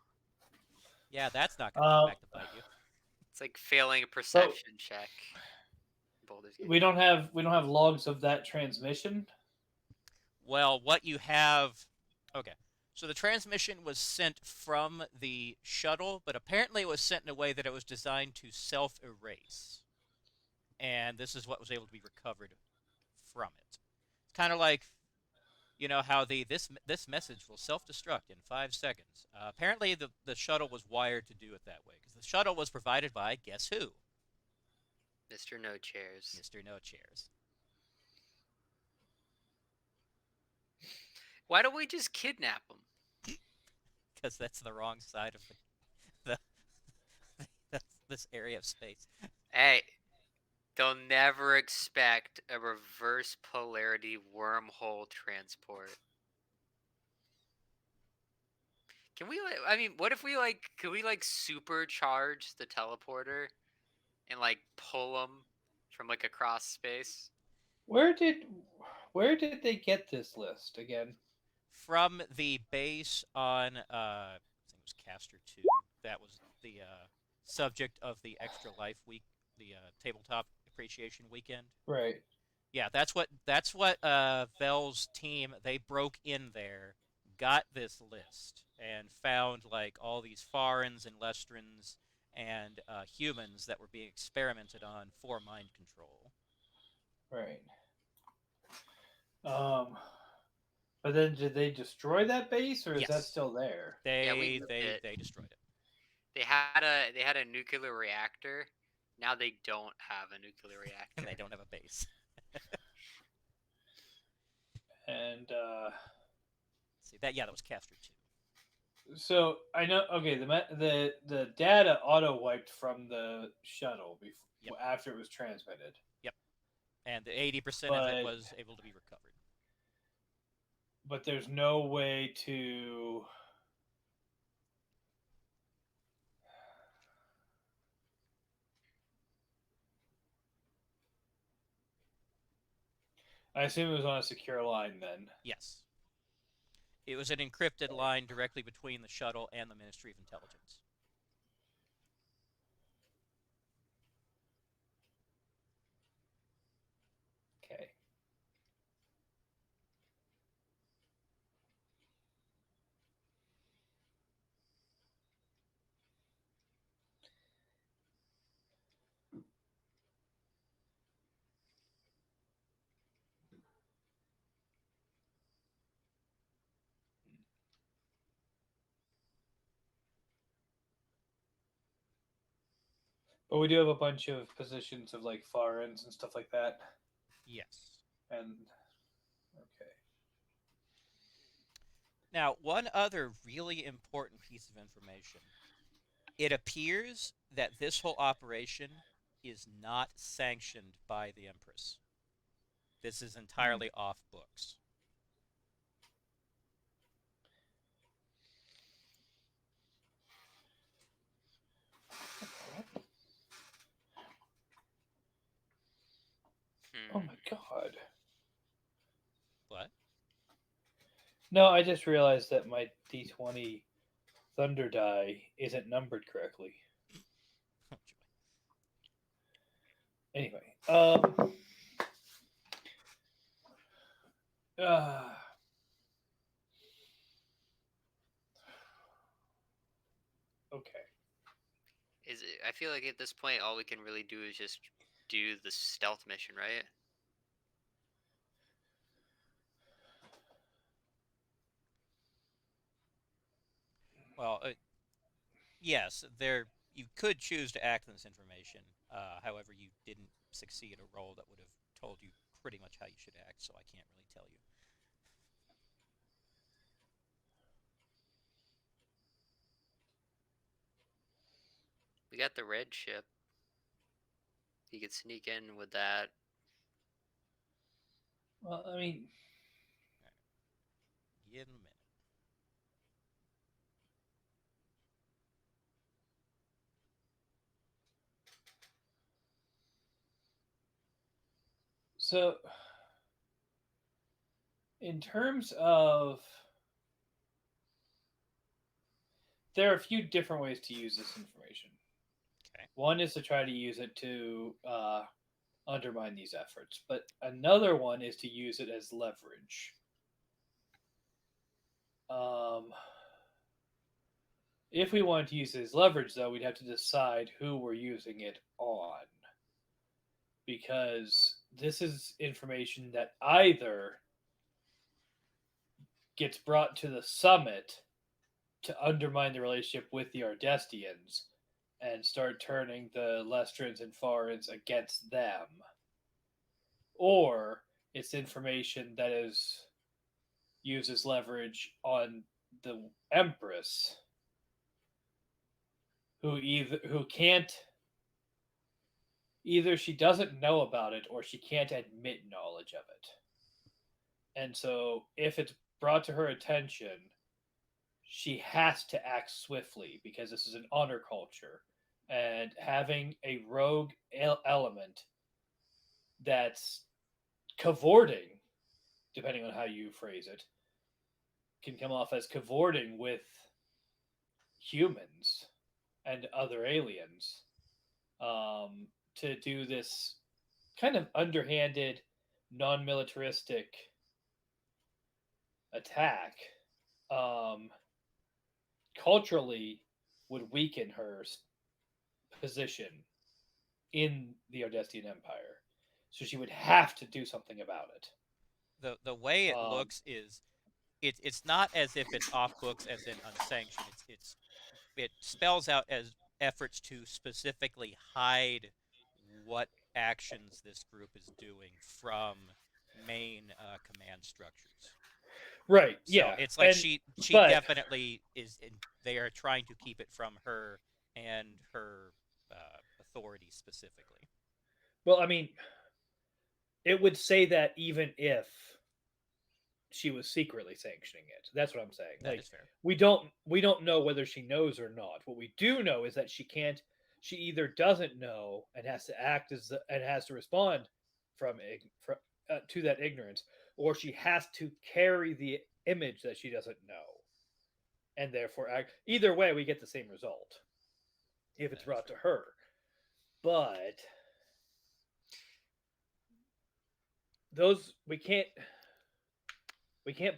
Yeah, that's not going to come Um, back to bite you. It's like failing a but perception check. Boulder's Gate. we don't have logs of that transmission. Well, what you have. Okay. So the transmission was sent from the shuttle, but apparently it was sent in a way that it was designed to self erase. And this is what was able to be recovered from it. It's kind of like, how this message will self destruct in 5 seconds. Apparently, the shuttle was wired to do it that way because the shuttle was provided by guess who? Mr. No Chairs. Mr. No Chairs. Why don't we just kidnap him? Because that's the wrong side of the this area of space. Hey, they'll never expect a reverse polarity wormhole transport. Can we I mean, what if we could we supercharge the teleporter and pull them from across space? Where did where did they get this list again? From the base on I think it was Castor 2. That was the subject of the Extra Life week, the tabletop appreciation weekend. Right. Yeah, that's what Vel's team, they broke in there, got this list and found like all these Farans and Lestrans and humans that were being experimented on for mind control. Right. Um, but then did they destroy that base, or is that Yes. still there? Yeah, we They moved they it. they destroyed it. They had a nuclear reactor. Now they don't have a nuclear reactor. And they don't have a base. And See that? Yeah, that was Castor 2. so I know. Okay, the data auto wiped from the shuttle before Yep. after it was transmitted. Yep. And the 80% of it But was able to be recovered. but there's no way to. I assume it was on a secure line then. Yes. It was an encrypted line directly between the shuttle and the Ministry of Intelligence. Okay. But we do have a bunch of positions of like far ends and stuff like that. Yes. And okay. Now, one other really important piece of information. It appears that this whole operation is not sanctioned by the Empress. This is entirely off books. Oh my god. What? No, I just realized that my D20 Thunder die isn't numbered correctly. Oh, joy. Anyway, uh, okay. I feel like at this point, all we can really do is just do the stealth mission, right? Well, yes, you could choose to act on this information. However, you didn't succeed a roll that would have told you pretty much how you should act, so I can't really tell you. We got the red ship. You could sneak in with that. Well, I mean, Give him a minute. so in terms of, there are a few different ways to use this information. Okay. One is to try to use it to undermine these efforts, but another one is to use it as leverage. If we wanted to use it as leverage, though, we'd have to decide who we're using it on. Because this is information that either gets brought to the summit to undermine the relationship with the Ardestians and start turning the Lestrans and Farans against them, or it's information that is used as leverage on the Empress, who can't, either she doesn't know about it or she can't admit knowledge of it. And so if it's brought to her attention, she has to act swiftly because this is an honor culture, and having a rogue element that's cavorting, depending on how you phrase it, can come off as cavorting with humans and other aliens, to do this kind of underhanded, non-militaristic attack, um, culturally would weaken her position in the Ardestian Empire. So she would have to do something about it. The way it Um, looks is it's not as if it's off books as in unsanctioned. It spells out as efforts to specifically hide what actions this group is doing from main command structures. right, So yeah, it's like and she but definitely is. They are trying to keep it from her and her authority specifically. well, I mean, it would say that even if she was secretly sanctioning it. That's what I'm saying. That Like is fair. we don't know whether she knows or not. What we do know is that she can't. She either doesn't know and has to act and has to respond from to that ignorance, or she has to carry the image that she doesn't know, and therefore act. Either way, we get the same result if it's That is brought to fair. her. But those we can't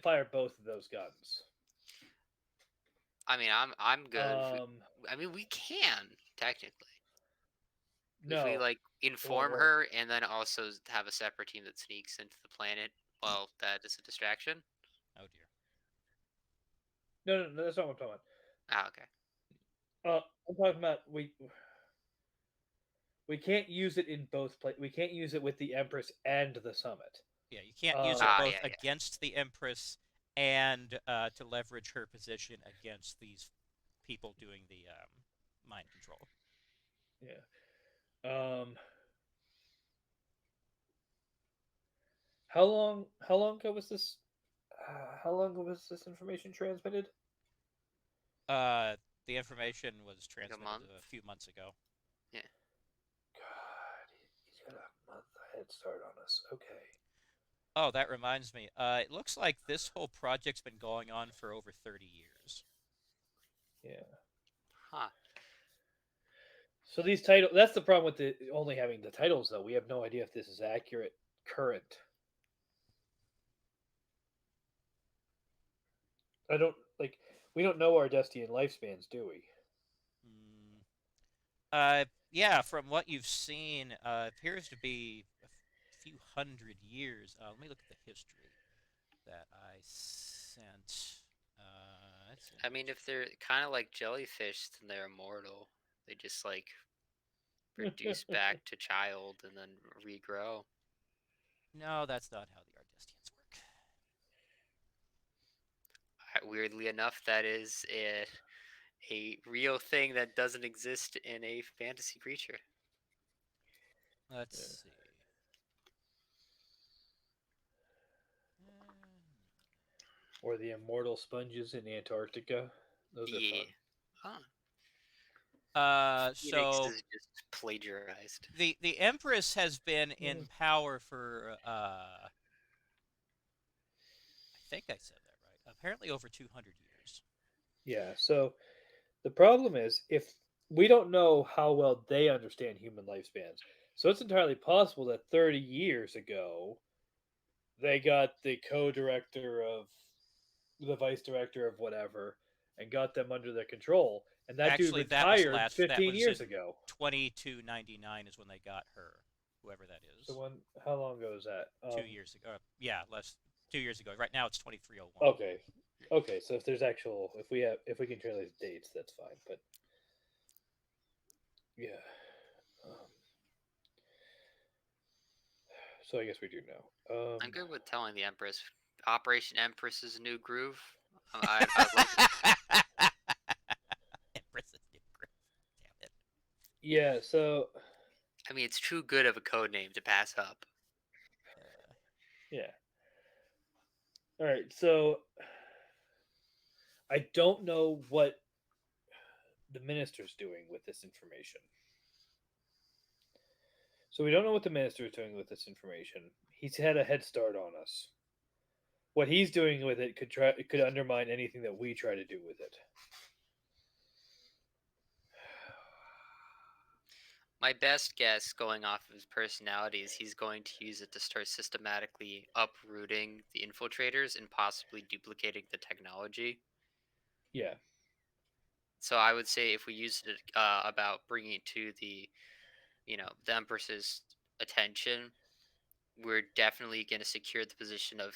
fire both of those guns. I mean, I'm good. I mean, we can technically if we No. like It won't inform work. her and then also have a separate team that sneaks into the planet. Well, that is a distraction. Oh dear. No, that's not what I'm talking Ah, okay. about. I'm talking about we can't use it in both places. We can't use it with the Empress and the Summit. Yeah, you can't use it Um, Ah, both yeah, yeah. against the Empress and to leverage her position against these people doing the mind control. yeah. Um, how long ago was this? How long ago was this information transmitted? Uh, the information was Like a transmitted month. a few months ago. Yeah. God, he's got a month head start on us. Okay. Oh, that reminds me. It looks like this whole project's been going on for over 30 years. Yeah. Huh. So these titles. That's the problem with the only having the titles, though. We have no idea if this is accurate, current. I don't like. We don't know our Ardestian lifespans, do we? Mm. Yeah, from what you've seen, appears to be a few hundred years. Let me look at the history that I sent. It's in I mean, if they're kind of like jellyfish, then they're immortal. They just like reduce back to child and then regrow. No, that's not how the Ardestians work. Weirdly enough, that is a real thing that doesn't exist in a fantasy creature. Let's Yeah. see. Or the immortal sponges in Antarctica. Those are Yeah. fun. Huh. Phoenix So is just plagiarized. the Empress has been in Mhm. power for I think I said that right. Apparently over 200 years. Yeah. So the problem is if we don't know how well they understand human lifespans. So it's entirely possible that 30 years ago they got the co-director of the vice director of whatever and got them under their control, and that dude Actually, that was retired last. That 15 was years in ago. 2299 is when they got her, whoever that So is. when how long ago is that? 2 years ago. Yeah, less 2 years ago. Right now it's 2301. Okay. Okay, so if there's actual if we can translate dates, that's fine. But yeah. Um, so I guess we do know. I'm good with telling the Empress. Operation Empress's New Groove. I like it. Empress is different. Damn it. Yeah, so I mean, it's too good of a code name to pass up. Uh, yeah. All right, so I don't know what the minister's doing with this information. So we don't know what the minister is doing with this information. He's had a head start on us. What he's doing with it could undermine anything that we try to do with it. My best guess, going off of his personality, is he's going to use it to start systematically uprooting the infiltrators and possibly duplicating the technology. Yeah. So I would say if we use it about bringing it to the Empress's attention, we're definitely going to secure the position of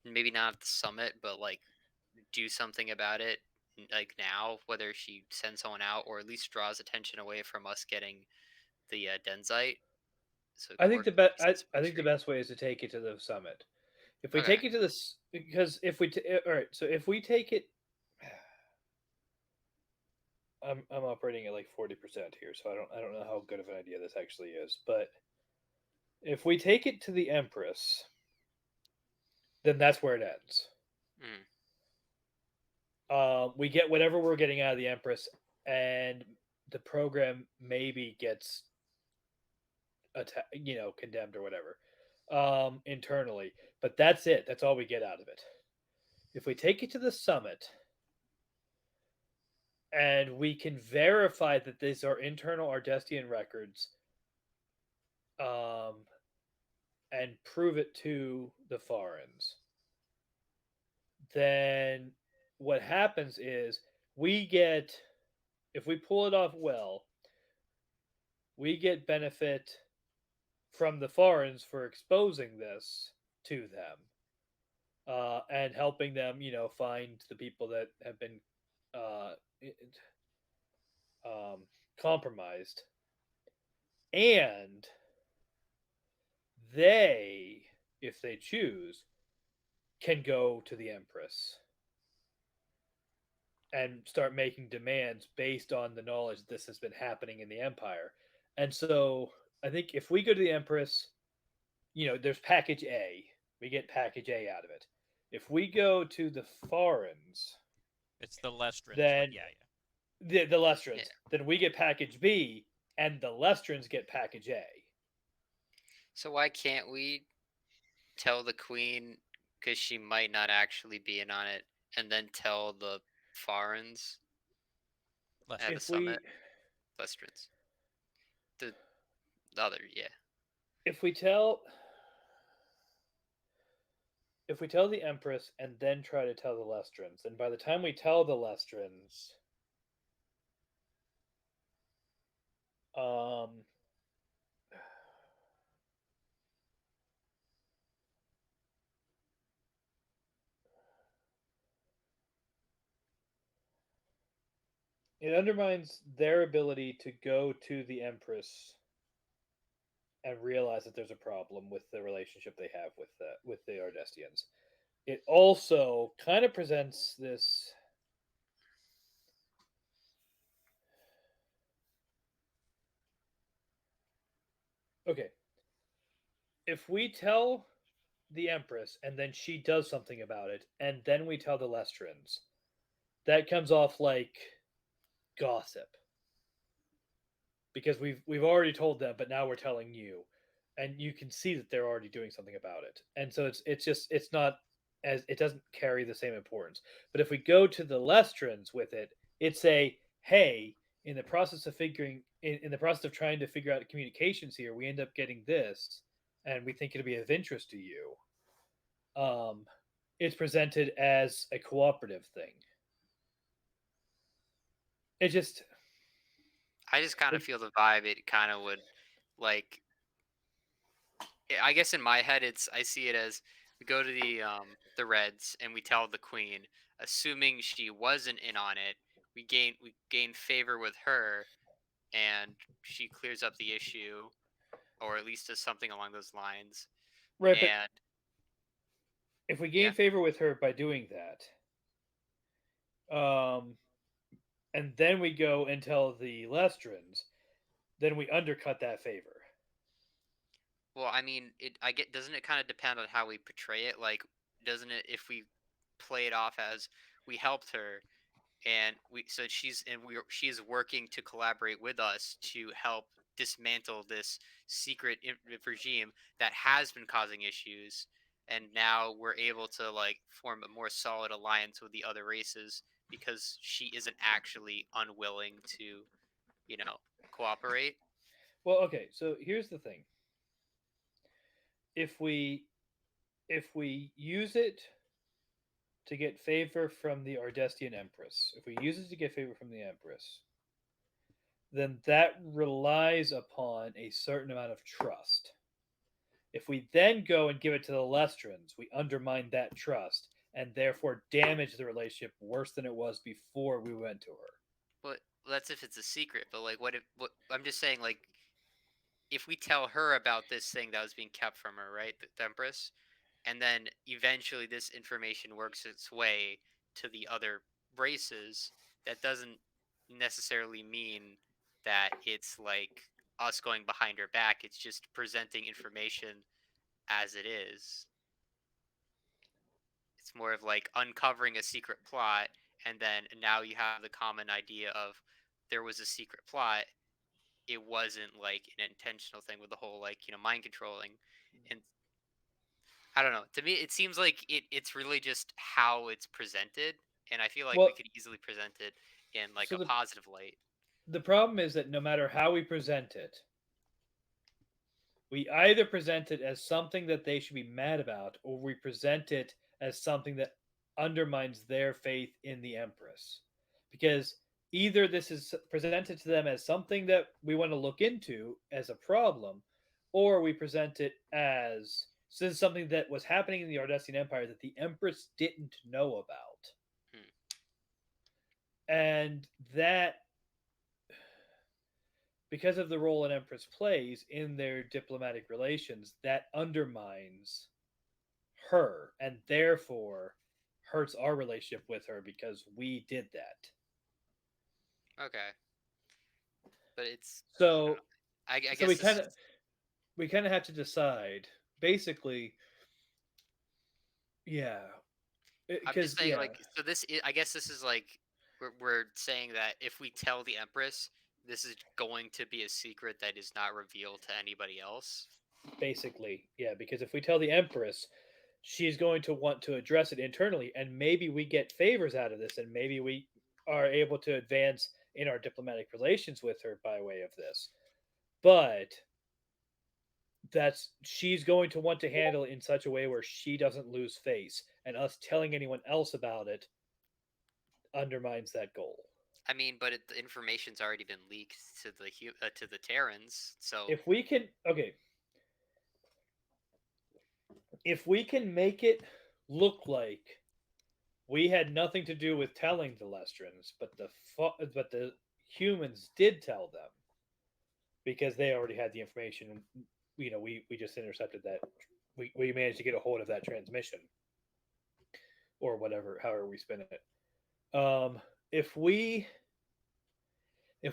maybe not at the summit, but like do something about it like now, whether she sends someone out or at least draws attention away from us getting the denzite, so it I can think work the with best the I think the sensometry. best way is to take it to the summit. If we Okay. take it to this because if we all right, so if we take it I'm operating at like 40% here, so I don't know how good of an idea this actually is, but if we take it to the Empress, then that's where it ends. Mm. We get whatever we're getting out of the Empress, and the program maybe gets condemned or whatever internally, but that's it. That's all we get out of it. If we take it to the summit and we can verify that these are internal Ardestian records, um, and prove it to the foreigners, then what happens is we get, if we pull it off well, we get benefit from the foreigners for exposing this to them, and helping them, find the people that have been uh, um, compromised, and they, if they choose, can go to the Empress and start making demands based on the knowledge that this has been happening in the Empire. And so I think if we go to the Empress, there's package A. We get package A out of it. If we go to the foreigners, it's the Lestrans, right? then Yeah, the Yeah. Lestrans, then we get package B, and the Lestrans get package A. So why can't we tell the queen, because she might not actually be in on it, and then tell the foreigners yeah. at the If Lestrans. we summit, Lestrans, the, the other, yeah. if we tell if we tell the Empress and then try to tell the Lestrans, and by the time we tell the Lestrans, um, it undermines their ability to go to the Empress and realize that there's a problem with the relationship they have with the Ardestians. It also kind of presents this. Okay, if we tell the Empress and then she does something about it, and then we tell the Lestrans, that comes off like gossip because we've already told them, but now we're telling you, and you can see that they're already doing something about it, and so it's not as it doesn't carry the same importance. But if we go to the Lestrans with it, it's a hey, in the process of in the process of trying to figure out communications here, we end up getting this, and we think it'll be of interest to you. Um, it's presented as a cooperative thing. It just I just kind of it, feel the vibe. It kind of would like. I guess in my head, it's I see it as we go to the Reds and we tell the Queen, assuming she wasn't in on it, we gain favor with her, and she clears up the issue, or at least does something along those lines. right, but And if we gain yeah, favor with her by doing that, and then we go and tell the Lestrans, then we undercut that favor. well, I mean, I get doesn't it kind of depend on how we portray it? Like, doesn't it if we play it off as we helped her and she is working to collaborate with us to help dismantle this secret regime that has been causing issues, and now we're able to like form a more solid alliance with the other races because she isn't actually unwilling to, you know, cooperate. Well, okay, so here's the thing: if we use it to get favor from the Ardestian Empress, if we use it to get favor from the Empress, then that relies upon a certain amount of trust. If we then go and give it to the Lestrans, we undermine that trust and therefore damage the relationship worse than it was before we went to her. But that's if it's a secret. But like, what if? What I'm just saying, like, if we tell her about this thing that was being kept from her, right, the Empress, and then eventually this information works its way to the other races, that doesn't necessarily mean that it's like us going behind her back. It's just presenting information as it is. It's more of like uncovering a secret plot, and then now you have the common idea of there was a secret plot. It wasn't like an intentional thing with the whole like mind controlling, and I don't know. To me, it seems like it's really just how it's presented, and I feel like we Well, could easily present it in like so a positive light. the problem is that no matter how we present it, we either present it as something that they should be mad about, or we present it as something that undermines their faith in the Empress. Because either this is presented to them as something that we want to look into as a problem, or we present it as this is something that was happening in the Ardestian Empire that the Empress didn't know about. Hmm. And that because of the role an empress plays in their diplomatic relations, that undermines her and therefore hurts our relationship with her because we did that. Okay, but it's I don't So, know. I so guess this is. we kind of have to decide. Basically, yeah, I'm just because saying yeah, like so I guess this is like we're saying that if we tell the Empress, this is going to be a secret that is not revealed to anybody else. basically yeah, because if we tell the empress, she's going to want to address it internally, and maybe we get favors out of this, and maybe we are able to advance in our diplomatic relations with her by way of this. But that's she's going to want to handle it in such a way where she doesn't lose face, and us telling anyone else about it undermines that goal. I mean, but the information's already been leaked to to the Terrans, so If we can, okay, if we can make it look like we had nothing to do with telling the Lestrans, but the humans did tell them because they already had the information we just intercepted that. We managed to get a hold of that transmission or whatever, however we spin it. If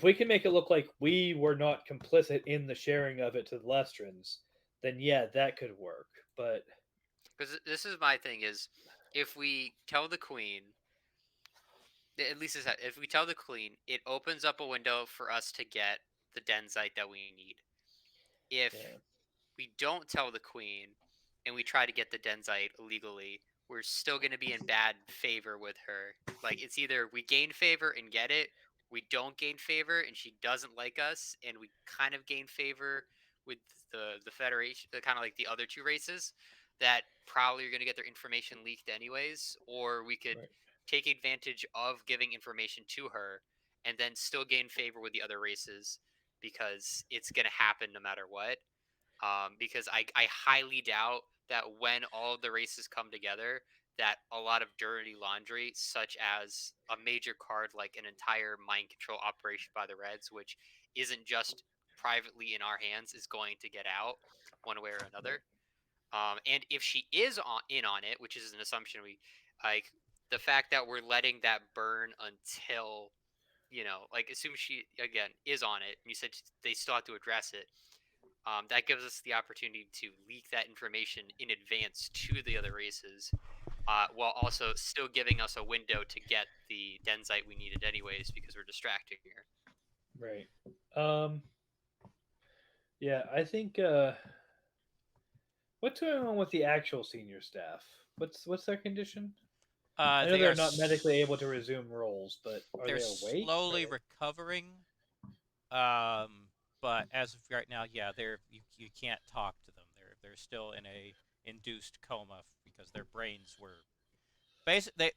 we can make it look like we were not complicit in the sharing of it to the Lestrans, then yeah, that could work. But Because this is my thing: is if we tell the queen, at least if we tell the queen, it opens up a window for us to get the denzite that we need. If yeah, we don't tell the queen and we try to get the denzite illegally, we're still going to be in bad favor with her. Like, it's either we gain favor and get it, we don't gain favor and she doesn't like us, and we kind of gain favor with the Federation, the kind of like the other two races that probably are going to get their information leaked anyways, or we could right, take advantage of giving information to her and then still gain favor with the other races because it's going to happen no matter what. Because I highly doubt that when all of the races come together, that a lot of dirty laundry, such as a major card like an entire mind control operation by the Reds, which isn't just privately in our hands, is going to get out one way or right, another. And if she is in on it, which is an assumption, we like the fact that we're letting that burn until like assume she again is on it. And you said they still have to address it. That gives us the opportunity to leak that information in advance to the other races, while also still giving us a window to get the denzite we needed anyways because we're distracting her. right. Yeah, I think. What's going on with the actual senior staff? What's their condition? I know They are they're not medically able to resume roles, but are they're they awake? slowly recovering. But as of right now, yeah, you can't talk to them. They're still in a induced coma because their brains were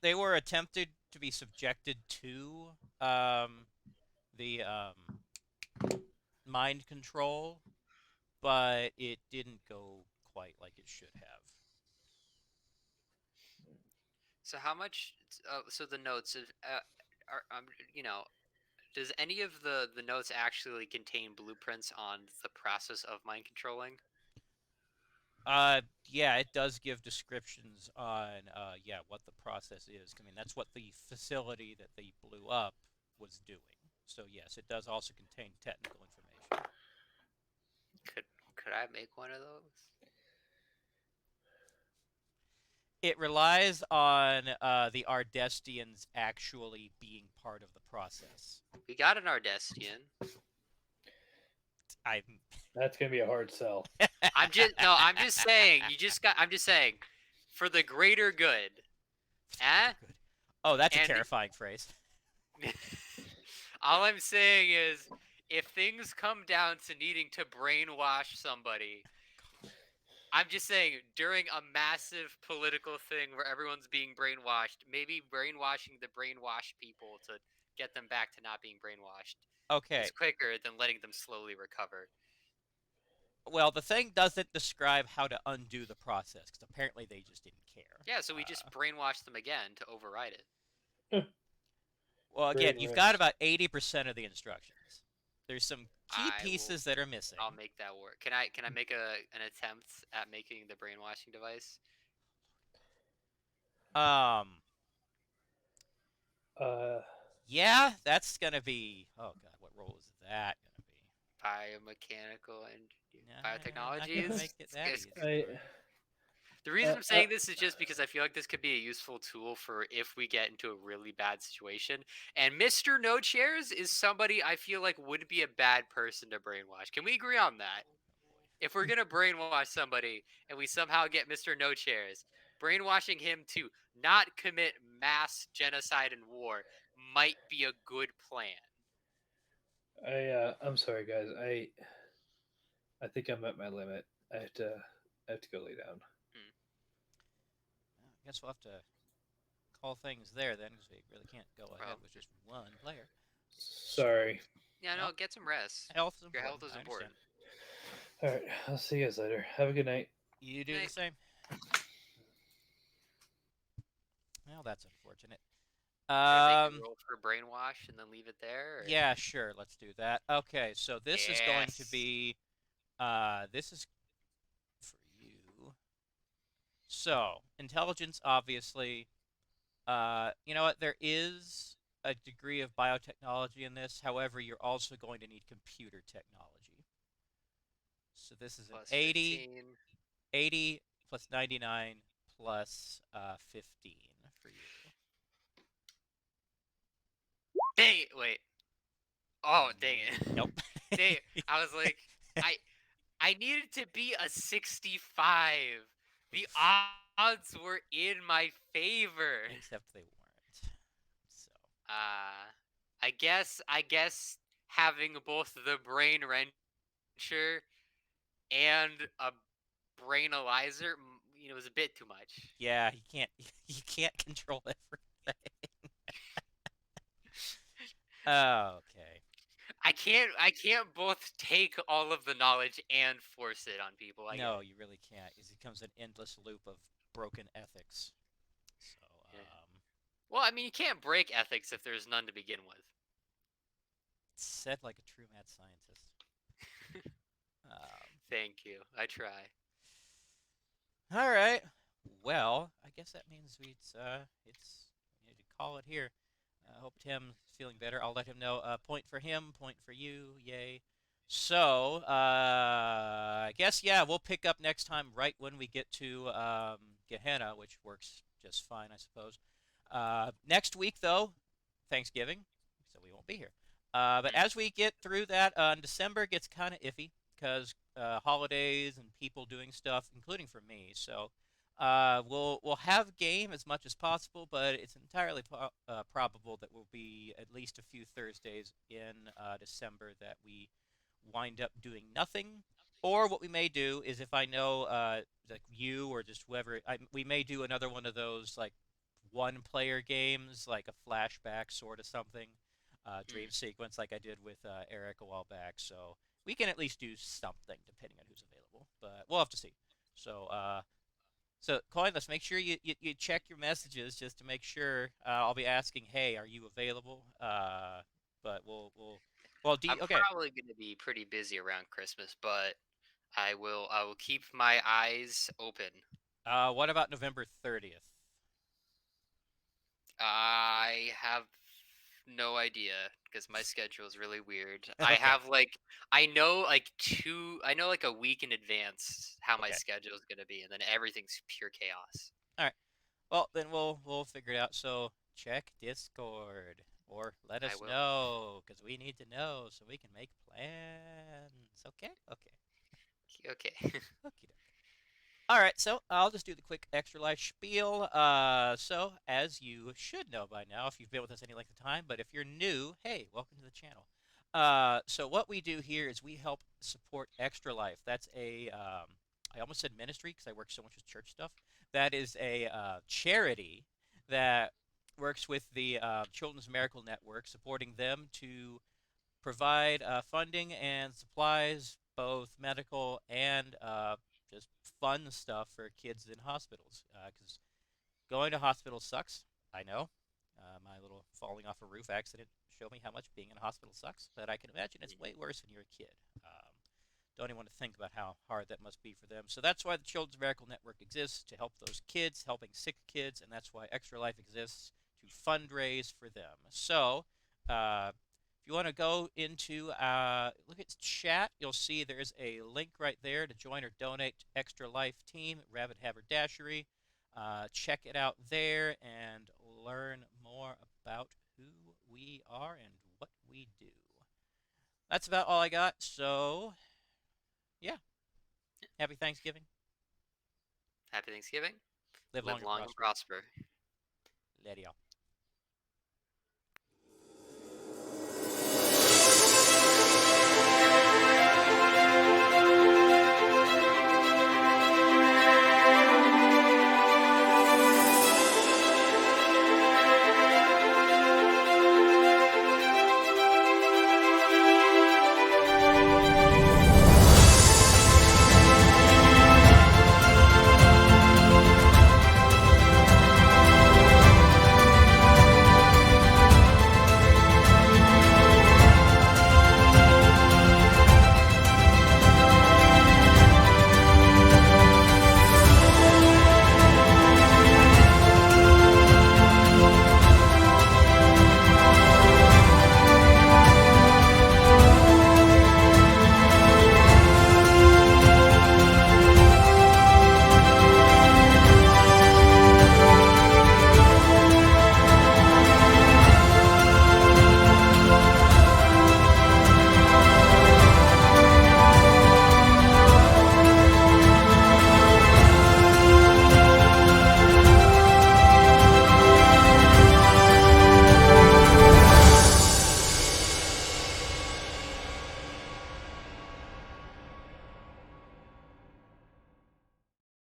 they were attempted to be subjected to the mind control, but it didn't go quite like it should have. So how much? So the notes are does any of the notes actually contain blueprints on the process of mind controlling? Yeah, it does give descriptions on yeah, what the process is. I mean, that's what the facility that they blew up was doing. So yes, it does also contain technical information. Could could I make one of those? It relies on the Ardestians actually being part of the process. We got an Ardestian. I'm That's gonna be a hard sell. I'm just no. I'm just saying. You just got. I'm just saying, for the greater good. Eh? Good. Oh, that's a And terrifying phrase. all I'm saying is, if things come down to needing to brainwash somebody, I'm just saying during a massive political thing where everyone's being brainwashed, maybe brainwashing the brainwashed people to get them back to not being brainwashed Okay. is quicker than letting them slowly recover. Well, the thing doesn't describe how to undo the process because apparently they just didn't care. Yeah, so we just brainwash them again to override it. Well, again, Brain you've got rest. about 80% of the instructions. There's some key I will. pieces that are missing. I'll make that work. Can I make an attempt at making the brainwashing device? Um, Uh, yeah, that's gonna be. Oh God, what role is that gonna be? Biomechanical and Nah, I'm not biotechnologies. gonna make it that easy. I The reason I'm saying this is just because I feel like this could be a useful tool for if we get into a really bad situation. And Mr. No Chairs is somebody I feel like would be a bad person to brainwash. Can we agree on that? If we're gonna brainwash somebody and we somehow get Mr. No Chairs, brainwashing him to not commit mass genocide and war might be a good plan. I'm sorry, guys. I think I'm at my limit. I have to go lay down. Hmm. Well, I guess we'll have to call things there then, because we really can't go ahead Well, with just one player. Sorry. yeah, no, Well, get some rest. health is Your important. health is I understand. important. All right. I'll see you guys later. Have a good night. You do the Night. same. Well, that's unfortunate. Should I make Um, a roll for brainwash and then leave it there? Or? yeah, sure. Let's do that. Okay, so this is going to Yes. be This is for you. So, intelligence, obviously. You know what? There is a degree of biotechnology in this. However, you're also going to need computer technology. So this is an Plus 80, 15. 80 plus 99 plus 15 for you. Dang it! Wait. Oh, dang it. Nope. Dang it. I was like, I I needed to be a 65. The odds were in my favor. Except they weren't. So, Uh, I guess having both the brain wrencher and a brainalyzer, was a bit too much. yeah, you can't control everything. Okay. I can't both take all of the knowledge and force it on people. I get No, it. you really can't. It becomes an endless loop of broken ethics. So, Yeah. Well, I mean, you can't break ethics if there's none to begin with. said like a true mad scientist. Um, Thank you. I try. all right. Well, I guess that means we need to call it here. I hope Tim's feeling better. I'll let him know. Point for him, point for you. Yay. So, I guess yeah, we'll pick up next time right when we get to Gehenna, which works just fine, I suppose. Next week though, Thanksgiving, so we won't be here. But Mm. as we get through that, December gets kind of iffy because holidays and people doing stuff, including for me. So we'll have game as much as possible, but it's entirely probable that we'll be at least a few Thursdays in December that we wind up doing nothing. Or what we may do is if I know like you or just whoever, we may do another one of those like one-player games, like a flashback sort of something, dream Mm. sequence like I did with Eric a while back. So we can at least do something depending on who's available, but we'll have to see. So Coin, let's make sure you check your messages just to make sure. I'll be asking, hey, are you available? But well, I'm okay. probably going to be pretty busy around Christmas, but I will keep my eyes open. What about November 30th? I have no idea because my schedule is really weird. I Okay, have like I know like a week in advance how my okay, schedule is going to be, and then everything's pure chaos. all right. Well, then we'll figure it out. So check Discord or let I us will. know because we need to know so we can make plans. Okay, okay, Okay. okay. All right, so I'll just do the quick extra life spiel. So as you should know by now, if you've been with us any length of time, but if you're new, hey, welcome to the channel. So what we do here is we help support Extra Life. That's I almost said ministry because I work so much with church stuff. That is a charity that works with the Children's Miracle Network, supporting them to provide funding and supplies, both medical and just fun stuff for kids in hospitals. Because going to hospital sucks. I know. My little falling off a roof accident showed me how much being in a hospital sucks, but I can imagine it's way worse when you're a kid. Don't even want to think about how hard that must be for them. So that's why the Children's Miracle Network exists to help those kids, helping sick kids, and that's why Extra Life exists to fundraise for them. So, if you want to go into look at chat, you'll see there's a link right there to join or donate to Extra Life Team Rabbit Haberdashery. Check it out there and learn more about who we are and what we do. That's about all I got. So, yeah, happy Thanksgiving. Happy Thanksgiving. Live long Live and long and prosper. prosper. Let y'all.